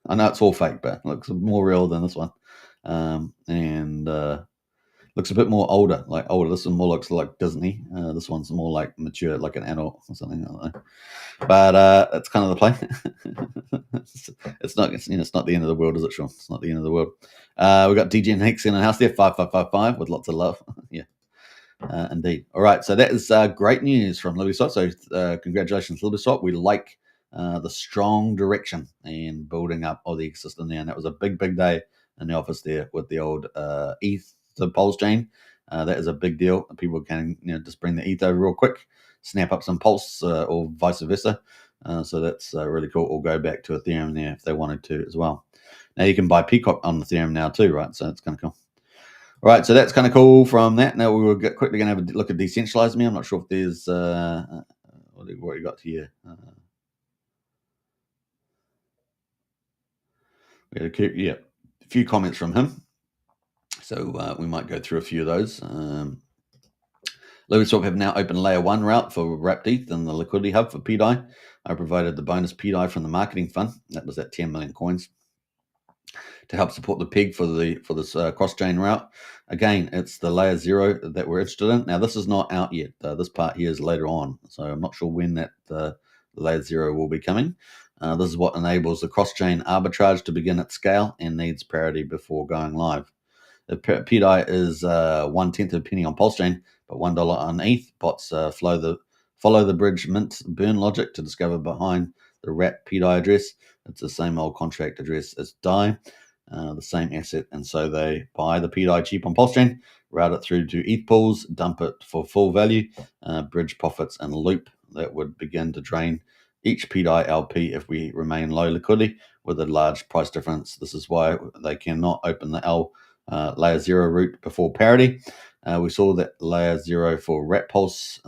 [SPEAKER 2] I know it's all fake, but it looks more real than this one. And looks a bit more older, like older. This one more looks like Disney. This one's more like mature, like an adult or something. I don't know. But that's kind of the play. it's not, it's not the end of the world, is it, Sean? It's not the end of the world. We got DJ and Hicks in the house there, 5555 with lots of love. Yeah. Indeed. All right. So that is great news from LibertySwap. So congratulations, LibertySwap. We like the strong direction and building up of the ecosystem there. And that was a big, big day in the office there with the old ETH, the PulseChain. That is a big deal. People can just bring the ETH over real quick, snap up some Pulse or vice versa. So that's really cool. Or go back to Ethereum there if they wanted to as well. Now you can buy Peacock on Ethereum now too, right? So it's kind of cool. All right, so that's kind of cool from that. Now we were quickly going to have a look at Decentralize Me. I'm not sure if there's what you got here. We had a few comments from him. So we might go through a few of those. LibertySwap have now opened layer 1 route for wrapped ETH and the liquidity hub for PDai. I provided the bonus PDai from the marketing fund. That was at 10 million coins to help support the peg for this cross-chain route. Again, it's the layer 0 that we're interested in. Now, this is not out yet. This part here is later on, so I'm not sure when that layer 0 will be coming. This is what enables the cross-chain arbitrage to begin at scale and needs parity before going live. The PDai is 1/10 of a penny on PulseChain, but $1 on ETH. Bots follow the bridge mint burn logic to discover behind the wrap PDai address. It's the same old contract address as DAI, the same asset, and so they buy the PDai cheap on PulseChain, route it through to ETH pools, dump it for full value, bridge profits and loop that would begin to drain each PDai LP if we remain low liquidity with a large price difference. This is why they cannot open the layer 0 route before parity. We saw that layer 0 for Rat Pulse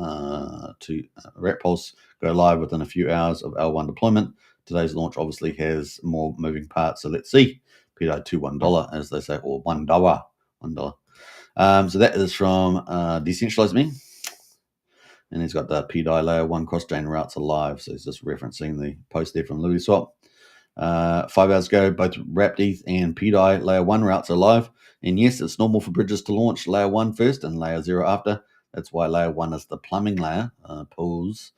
[SPEAKER 2] go live within a few hours of L1 deployment. Today's launch obviously has more moving parts, so let's see. PDai to $1, as they say, or $1. So that is from Decentralize Me. And he's got the PDai layer 1 cross-chain routes alive. So he's just referencing the post there from LibertySwap. 5 hours ago, both wrapped ETH and PDai layer 1 routes are live. And yes, it's normal for bridges to launch layer 1 first and layer 0 after. That's why layer 1 is the plumbing layer. Pools,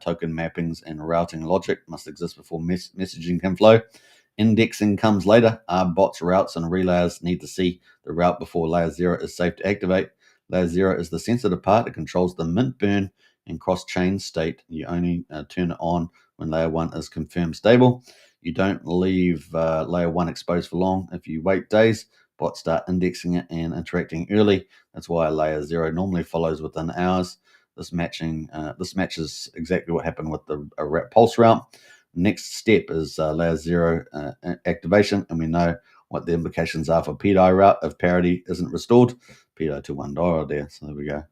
[SPEAKER 2] token mappings, and routing logic must exist before messaging can flow. Indexing comes later. Our bots, routes, and relayers need to see the route before layer 0 is safe to activate. Layer 0 is the sensitive part. It controls the mint burn and cross-chain state. You only turn it on when layer 1 is confirmed stable. You don't leave layer 1 exposed for long. If you wait days, bots start indexing it and interacting early. That's why layer 0 normally follows within hours. This matches exactly what happened with the wrap pulse route. Next step is layer 0 activation, and we know what the implications are for PDai route if parity isn't restored. PDai to $1 there, so there we go.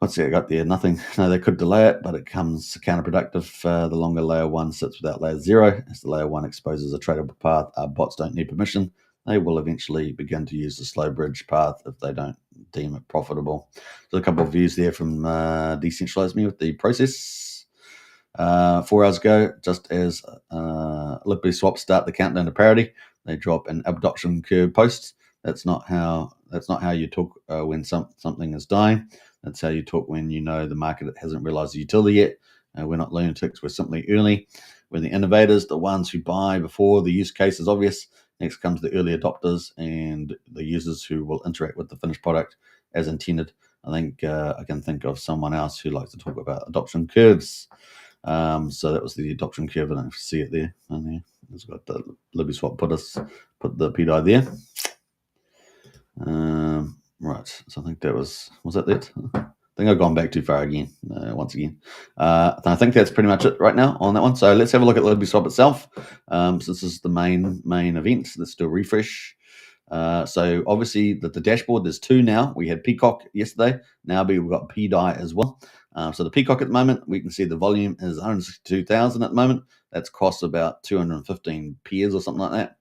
[SPEAKER 2] What's it got there? Nothing. No, they could delay it, but it comes counterproductive. The longer layer 1 sits without layer 0. As the layer 1 exposes a tradable path, our bots don't need permission. They will eventually begin to use the slow bridge path if they don't deem it profitable. So a couple of views there from Decentralize Me with the process. 4 hours ago, just as LibertySwap start the countdown to parity, they drop an adoption curve post. That's not how you talk when something is dying. That's how you talk when you know the market hasn't realized the utility yet. We're not lunatics. We're simply early. We're the innovators, the ones who buy before the use case is obvious. Next comes the early adopters and the users who will interact with the finished product as intended. I think I can think of someone else who likes to talk about adoption curves. So that was the adoption curve. I don't know if you see it there. And it's got the LibertySwap put the PDai there. Right, so I think that was that it? I think I've gone back too far again, once again. I think that's pretty much it right now on that one. So let's have a look at LibertySwap itself. So this is the main event. Let's do a refresh. So obviously the dashboard, there's 2 now. We had Peacock yesterday. Now we've got PDai as well. So the Peacock at the moment, we can see the volume is 162,000 at the moment. That's cost about 215 pairs or something like that.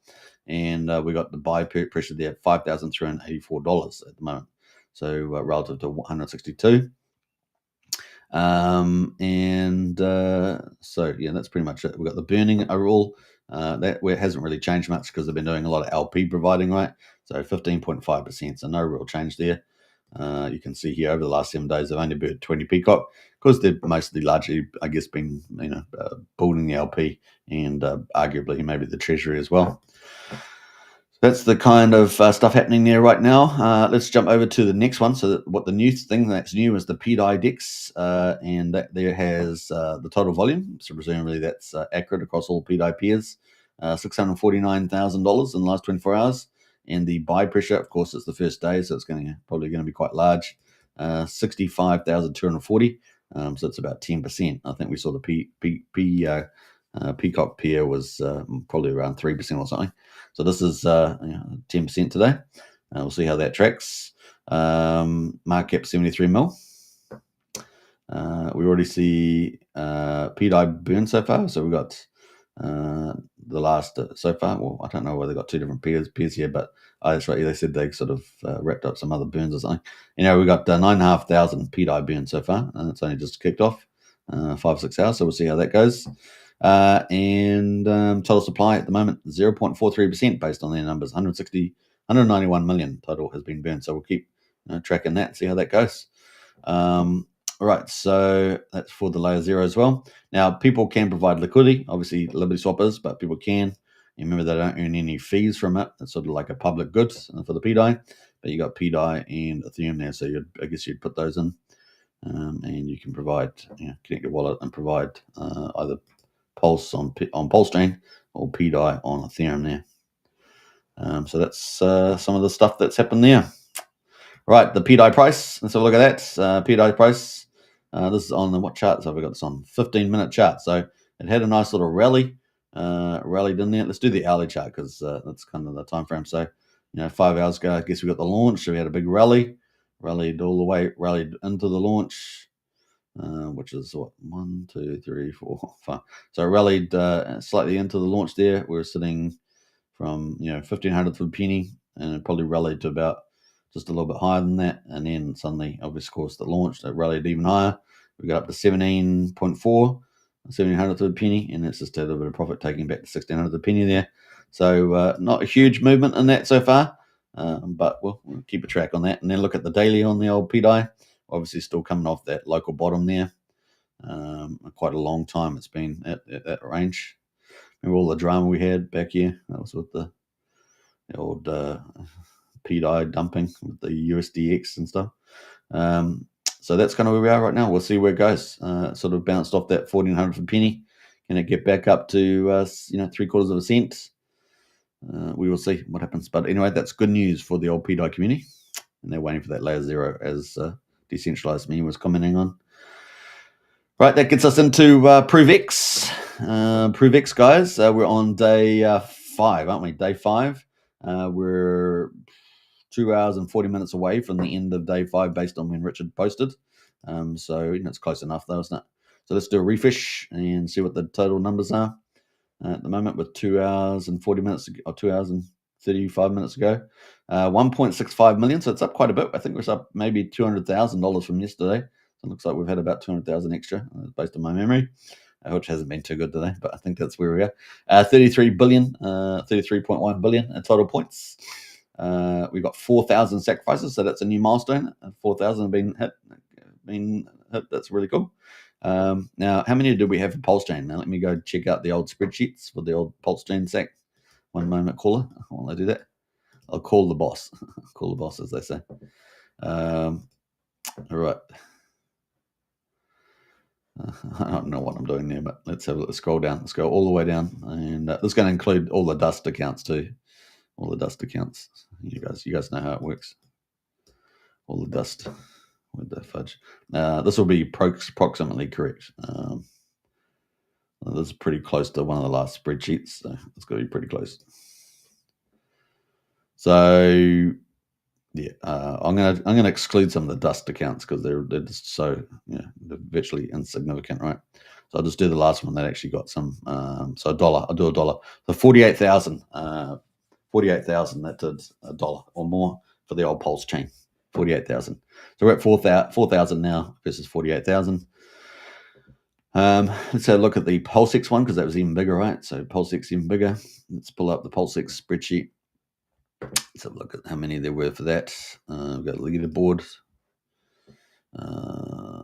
[SPEAKER 2] and we got the buy pressure there at $5,384 at the moment. So relative to 162. So yeah, that's pretty much it. We've got the burning overall. That hasn't really changed much because they've been doing a lot of LP providing, right? So 15.5%, so no real change there. You can see here over the last 7 days, they've only burned 20 peacock because they've mostly largely, I guess, been building the LP and arguably maybe the treasury as well. That's the kind of stuff happening there right now. Let's jump over to the next one. So what the new thing that's new is the PDai DEX, and that there has the total volume. So presumably that's accurate across all PDai peers. $649,000 in the last 24 hours. And the buy pressure, of course, it's the first day, so it's probably going to be quite large. 65,240. So it's about 10%. I think we saw the peacock pair was probably around 3% or something. So this is 10% today. We'll see how that tracks. Market cap 73 mil. We already see PDai burn so far. So we've got the last so far. Well, I don't know whether they got two different pairs here, but that's right. They said they sort of wrapped up some other burns or something. We got 9,500 PDai burns so far, and it's only just kicked off 5-6 hours. So we'll see how that goes. And total supply at the moment 0.43% based on their numbers. 191 million total has been burned. So we'll keep tracking that, see how that goes. Right, so that's for the layer 0 as well. Now, people can provide liquidity, obviously LibertySwap is, but people can. You remember they don't earn any fees from it. It's sort of like a public good for the PDai, but you got PDai and Ethereum there, so I guess you'd put those in, and you can provide, connect your wallet and provide either Pulse on PulseChain or PDai on Ethereum there. So that's some of the stuff that's happened there. Right, the PDai price. Let's have a look at that. PDai price. This is on the what chart? So we got this on 15-minute chart. So it had a nice little rally, rallied in there. Let's do the hourly chart because that's kind of the time frame. So 5 hours ago, I guess we got the launch. So we had a big rally, rallied all the way, rallied into the launch, which is what 1, 2, 3, 4, 5. So it rallied slightly into the launch there. We were sitting from 1,500 for the penny, and it probably rallied to about just a little bit higher than that, and then suddenly, obviously, of course, the launch that rallied even higher. We got up to 17.4, 1,700 to the penny, and it's just a little bit of profit taking back to 1,600 to the penny there. So not a huge movement in that so far, but we'll keep a track on that, and then look at the daily on the old PDai. Obviously, still coming off that local bottom there. Quite a long time it's been at that range. Remember all the drama we had back here? That was with the old PDai dumping with the USDX and stuff. So that's kind of where we are right now. We'll see where it goes. Sort of bounced off that 1,400 for penny. Can it get back up to 3/4 of a cent? We will see what happens. But anyway, that's good news for the old PDai community, and they're waiting for that layer 0, as Decentralized Me was commenting on. Right, that gets us into ProveX. ProveX, guys, we're on day 5, aren't we? Day 5. We're 2 hours and 40 minutes away from the end of day 5 based on when Richard posted. So it's close enough though, isn't it? So let's do a refresh and see what the total numbers are at the moment with 2 hours and 40 minutes or 2 hours and 35 minutes ago. 1.65 million, so it's up quite a bit. I think it's up maybe $200,000 from yesterday. So it looks like we've had about 200,000 extra based on my memory, which hasn't been too good today, but I think that's where we are. 33 billion, 33.1 billion in total points. We've got 4,000 sacrifices, so that's a new milestone. 4,000 have been hit. That's really cool. Now, how many did we have for PulseChain? Now, let me go check out the old spreadsheets for the old PulseChain sack. One moment, caller. While I do that, I'll call the boss. Call the boss, as they say. All right. I don't know what I'm doing there, but let's have a look. Scroll down. Let's go all the way down, and this is going to include all the dust accounts too. All the dust accounts. You guys know how it works. All the dust with the fudge. This will be approximately correct. This is pretty close to one of the last spreadsheets, so it's going to be pretty close. So yeah, I'm gonna exclude some of the dust accounts because they're just so they're virtually insignificant, right? So I'll just do the last one that actually got some. So $1. I'll do $1. So 48,000 48,000. That did $1 or more for the old PulseChain. 48,000. So we're at 4,000 now versus 48,000. Let's have a look at the PulseX one because that was even bigger, right? So PulseX even bigger. Let's pull up the PulseX spreadsheet. Let's have a look at how many there were for that. We've got leaderboard. I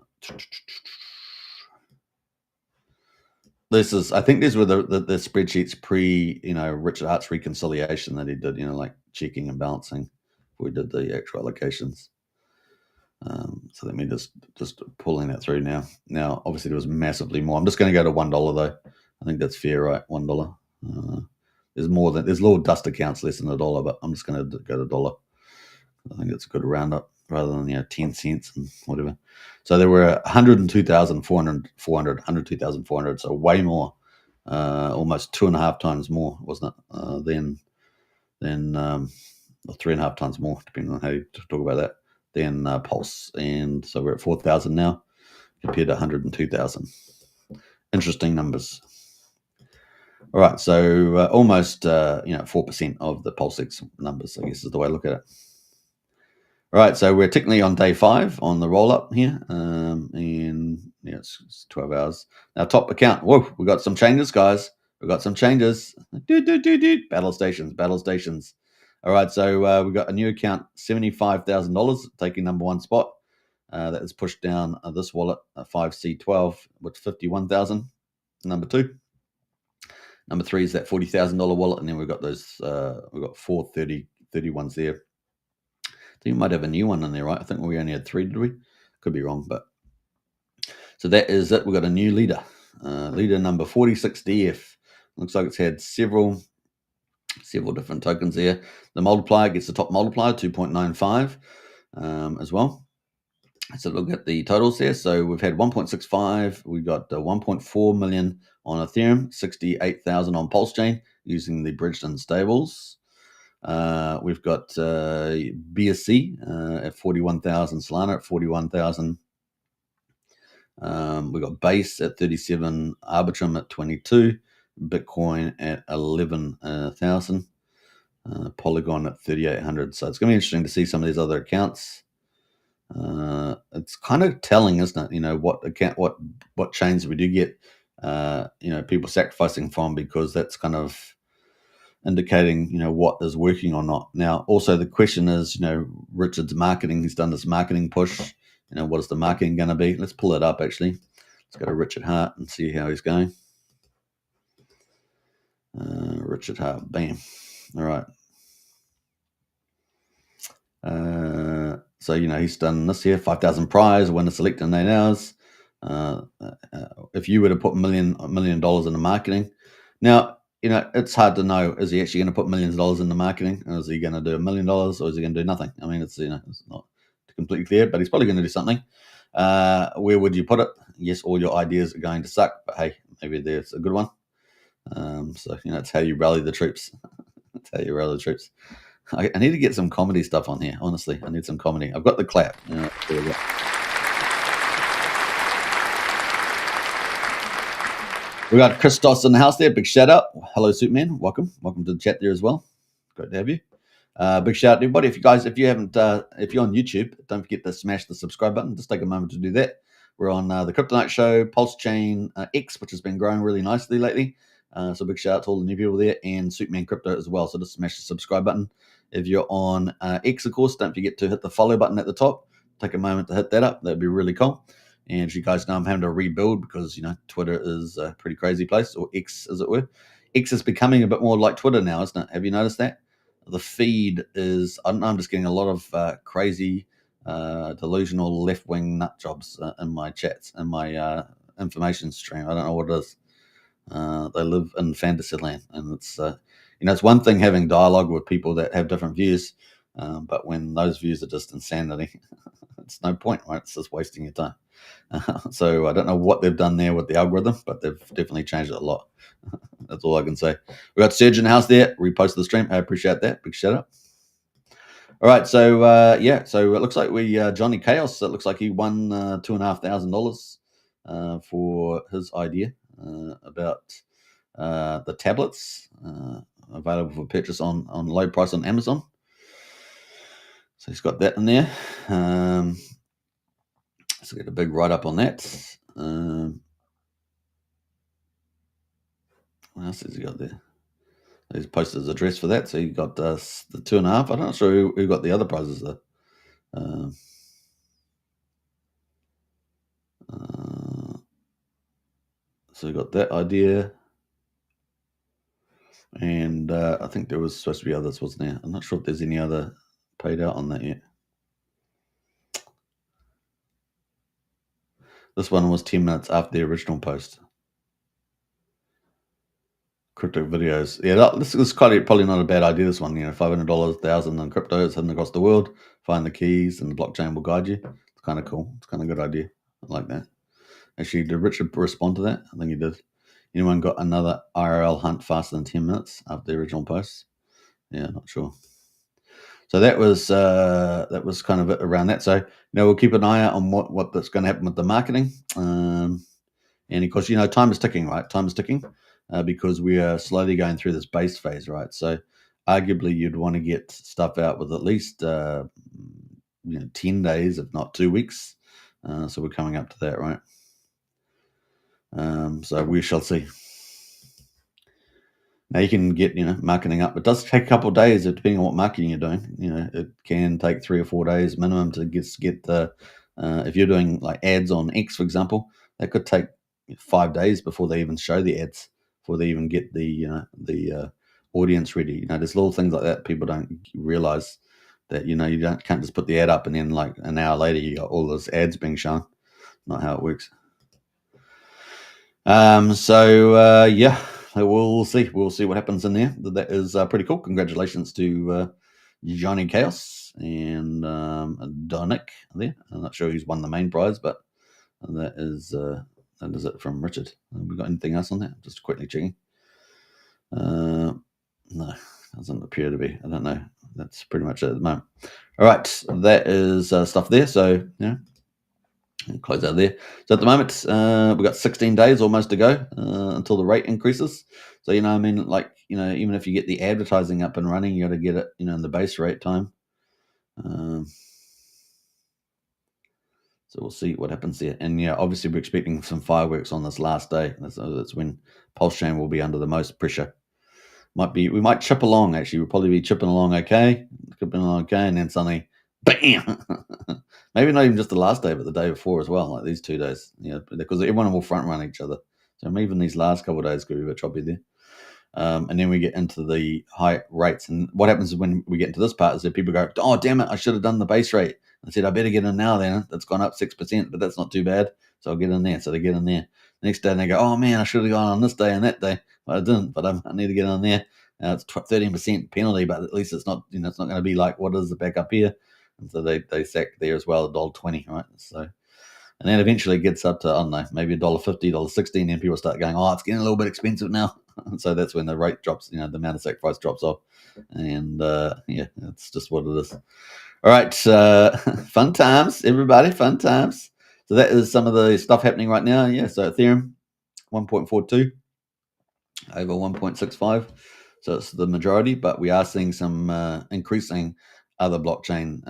[SPEAKER 2] think these were the spreadsheets pre, Richard Hart's reconciliation that he did, like checking and balancing. We did the actual allocations. So let me just pulling that through now. Now, obviously, there was massively more. I'm just going to go to $1 though. I think that's fair, right? $1. There's little dust accounts less than $1, but I'm just going to go to $1. I think it's a good roundup rather than 10 cents and whatever. So there were 102,400, so way more, almost 2.5 times more, wasn't it? Than 3.5 times more, depending on how you talk about that. Then Pulse, and so we're at 4,000 now compared to 102,000. Interesting numbers. All right, so almost 4% of the PulseX numbers, I guess is the way I look at it. All right, so we're technically on day 5 on the roll up here, and it's 12 hours. Now, top account. Whoa, we got some changes, guys. We got some changes. Battle stations. All right, so we got a new account, $75,000, taking number 1 spot. That has pushed down this wallet, 5C12, with 51,000. Number 2. Number 3 is that $40,000 wallet, and then we've got those. We've got 4 30s there. I think we might have a new one in there, right? I think we only had 3, did we? Could be wrong, but so that is it. We've got a new leader, leader number 46DF. Looks like it's had several different tokens there. The multiplier gets the top multiplier, 2.95 as well. So look at the totals there. So we've had 1.65. We've got 1.4 million on Ethereum, 68,000 on PulseChain using the bridged stables. We've got BSC at 41,000, Solana at 41,000. We've got Base at 37, Arbitrum at 22, Bitcoin at 11,000, Polygon at 3,800. So it's going to be interesting to see some of these other accounts. It's kind of telling, isn't it? What chains we do get, people sacrificing from, because that's kind of indicating, what is working or not. Now, also the question is, Richard's marketing, he's done this marketing push. What is the marketing going to be? Let's pull it up, actually. Let's go to Richard Hart and see how he's going. Richard Hart, bam. All right. So, he's done this here, 5,000 prize, winner select in 8 hours. If you were to put $1 million in the marketing. Now, it's hard to know, is he actually going to put millions of dollars in the marketing? Or is he going to do $1 million, or is he going to do nothing? I mean, it's not completely clear, but he's probably going to do something. Where would you put it? Yes, all your ideas are going to suck, but hey, maybe there's a good one. So, it's how you rally the troops. That's how you rally the troops. I need to get some comedy stuff on here, honestly. I need some comedy. I've got the clap. There we go. We got Christos in the house there. Big shout out. Hello, Superman. Welcome to the chat there as well. Great to have you. Big shout out to everybody. If you're on YouTube, don't forget to smash the subscribe button. Just take a moment to do that. We're on the Crypto Night Show, PulseChain X, which has been growing really nicely lately. So big shout out to all the new people there, and Superman Crypto as well. So just smash the subscribe button. If you're on X, of course, don't forget to hit the follow button at the top. Take a moment to hit that up. That'd be really cool. And as you guys know, I'm having to rebuild because, Twitter is a pretty crazy place, or X, as it were. X is becoming a bit more like Twitter now, isn't it? Have you noticed that? The feed is, I don't know, I'm just getting a lot of crazy, delusional left-wing nut jobs in my chats, in my information stream. I don't know what it is. They live in fantasy land, and it's it's one thing having dialogue with people that have different views, but when those views are just insanity, it's no point, right? It's just wasting your time. So I don't know what they've done there with the algorithm, but they've definitely changed it a lot. That's all I can say. We got Serge in the house there. Reposted the stream. I appreciate that. Big shout out. All right, so so it looks like Johnny Chaos. It looks like he won $2,500 for his idea about the tablets. available for purchase on low price on Amazon. So he's got that in there. So get a big write up on that. What else has he got there? He's posted his address for that. So he got the 2.5. I'm not sure who got the other prizes though. So we got that idea. And I think there was supposed to be others, wasn't there? I'm not sure if there's any other paid out on that yet. This one was 10 minutes after the original post. Crypto videos. Yeah, this is probably not a bad idea, this one. $500, 1,000 on crypto. It's hidden across the world. Find the keys and the blockchain will guide you. It's kind of cool. It's kind of a good idea. I like that. Actually, did Richard respond to that? I think he did. Anyone got another IRL hunt faster than 10 minutes after the original post? Yeah, not sure. So that was kind of it around that. So we'll keep an eye out on what that's going to happen with the marketing. And of course, time is ticking, right? Time is ticking because we are slowly going through this base phase, right? So arguably, you'd want to get stuff out with at least 10 days, if not 2 weeks. So we're coming up to that, right? So we shall see. Now you can get marketing up. It does take a couple of days, depending on what marketing you're doing. It can take 3 or 4 days minimum to get the. If you're doing like ads on X, for example, that could take 5 days before they even show the ads, before they even get the audience ready. There's little things like that people don't realize that you can't just put the ad up and then like an hour later you got all those ads being shown. Not how it works. Yeah. We'll see. We'll see what happens in there. That is pretty cool. Congratulations to Johnny Chaos and Donick there. I'm not sure who's won the main prize, but that is it from Richard. Have we got anything else on that? Just quickly checking. No, doesn't appear to be. I don't know. That's pretty much it at the moment. All right, that is stuff there. So close out there. So at the moment, we've got 16 days almost to go until the rate increases. So, even if you get the advertising up and running, you got to get it, in the base rate time. So we'll see what happens there. And, obviously we're expecting some fireworks on this last day. That's when PulseChain will be under the most pressure. We might chip along, actually. We'll probably be chipping along okay. And then suddenly, bam! Maybe not even just the last day, but the day before as well, like these 2 days. Because everyone will front run each other. So even these last couple of days could be a bit choppy there. And then we get into the high rates. And what happens when we get into this part is that people go, oh, damn it, I should have done the base rate. I said, I better get in now then. That's gone up 6%, but that's not too bad. So I'll get in there. So they get in there. The next day, and they go, oh, man, I should have gone on this day and that day. But I didn't, but I need to get in there. It's 13% penalty, but at least it's not, it's not going to be like, what is the back up here? And so they sack there as well, $1.20, right? So, and then eventually it gets up to, I don't know, maybe $1.50, $1.60, and then people start going, oh, it's getting a little bit expensive now. And so that's when the rate drops, the amount of sacrifice drops off. And it's just what it is. All right, fun times, everybody, fun times. So that is some of the stuff happening right now. Yeah, so Ethereum, 1.42 over 1.65. So it's the majority, but we are seeing some increasing other blockchain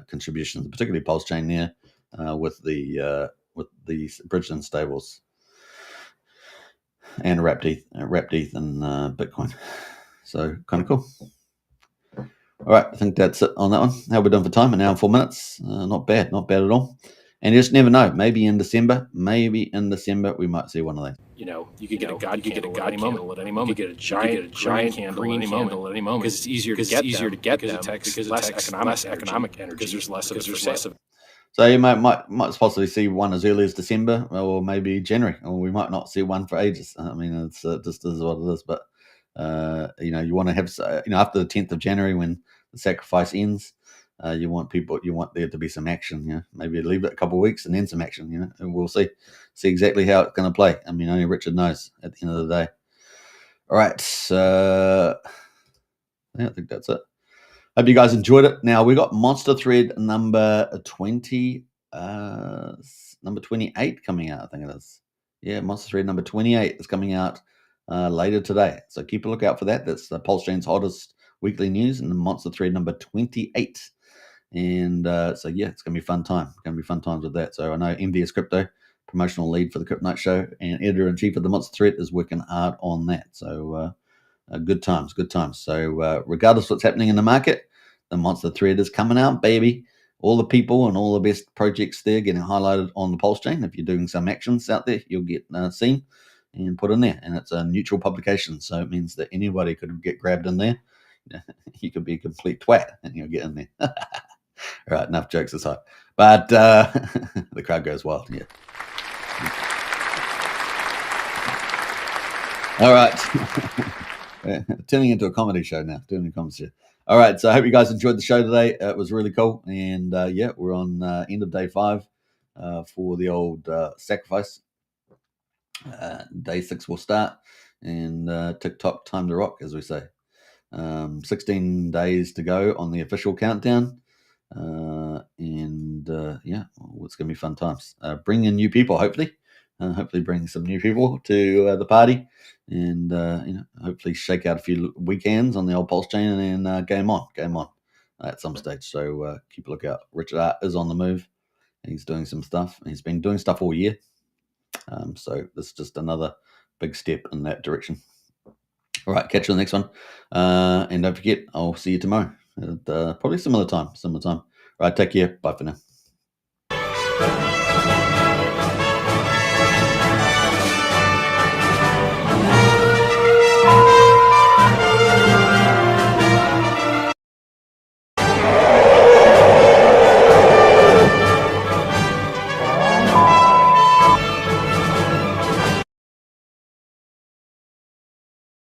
[SPEAKER 2] contributions, particularly PulseChain there with the bridge and stables and wrapped ETH and Bitcoin. So kind of cool. All right, I think that's it on that one. How we doing for time? An hour and 4 minutes. Not bad at all. And you just never know. Maybe in December, we might see one of those.
[SPEAKER 3] You could get a god candle at any moment. You could get a giant candle at any moment. Because it's easier to get them because it takes less economic energy because there's less of it.
[SPEAKER 2] So you might possibly see one as early as December or maybe January, or we might not see one for ages. I mean, it's just is what it is. But you want to have after the 10th of January when the sacrifice ends, you want there to be some action. Maybe leave it a couple of weeks and then some action. And we'll see exactly how it's going to play. I mean, only Richard knows at the end of the day. All right, I think that's it. Hope you guys enjoyed it. Now we got Monster Thread number 20, number 28 coming out. I think it is. Yeah, Monster Thread number 28 is coming out later today. So keep a lookout for that. That's the PulseChain's hottest weekly news and the monster thread number 28. And so, yeah, it's going to be fun time. Going to be fun times with that. So I know MVS Crypto, promotional lead for the Crypto Night Show and editor-in-chief of the Monster Thread, is working hard on that. So good times, good times. So regardless of what's happening in the market, the Monster Thread is coming out, baby. All the people and all the best projects there getting highlighted on the PulseChain. If you're doing some actions out there, you'll get seen and put in there. And it's a neutral publication, so it means that anybody could get grabbed in there. You could be a complete twat and you'll get in there. All right, enough jokes aside. But the crowd goes wild, yeah. All right. Turning into a comedy show now. All right, so I hope you guys enjoyed the show today. It was really cool. And yeah, we're on end of day 5 for the old sacrifice. Day 6 will start. And TikTok time to rock, as we say. 16 days to go on the official countdown. And yeah, it's going to be fun times. Bring in new people, hopefully. Hopefully bring some new people to the party. And hopefully shake out a few weekends on the old PulseChain and then game on at some stage. So keep a lookout. Richard Art is on the move. He's doing some stuff. He's been doing stuff all year. So this is just another big step in that direction. All right, catch you on the next one. And don't forget, I'll see you tomorrow at probably similar time. All right, take care. Bye for now.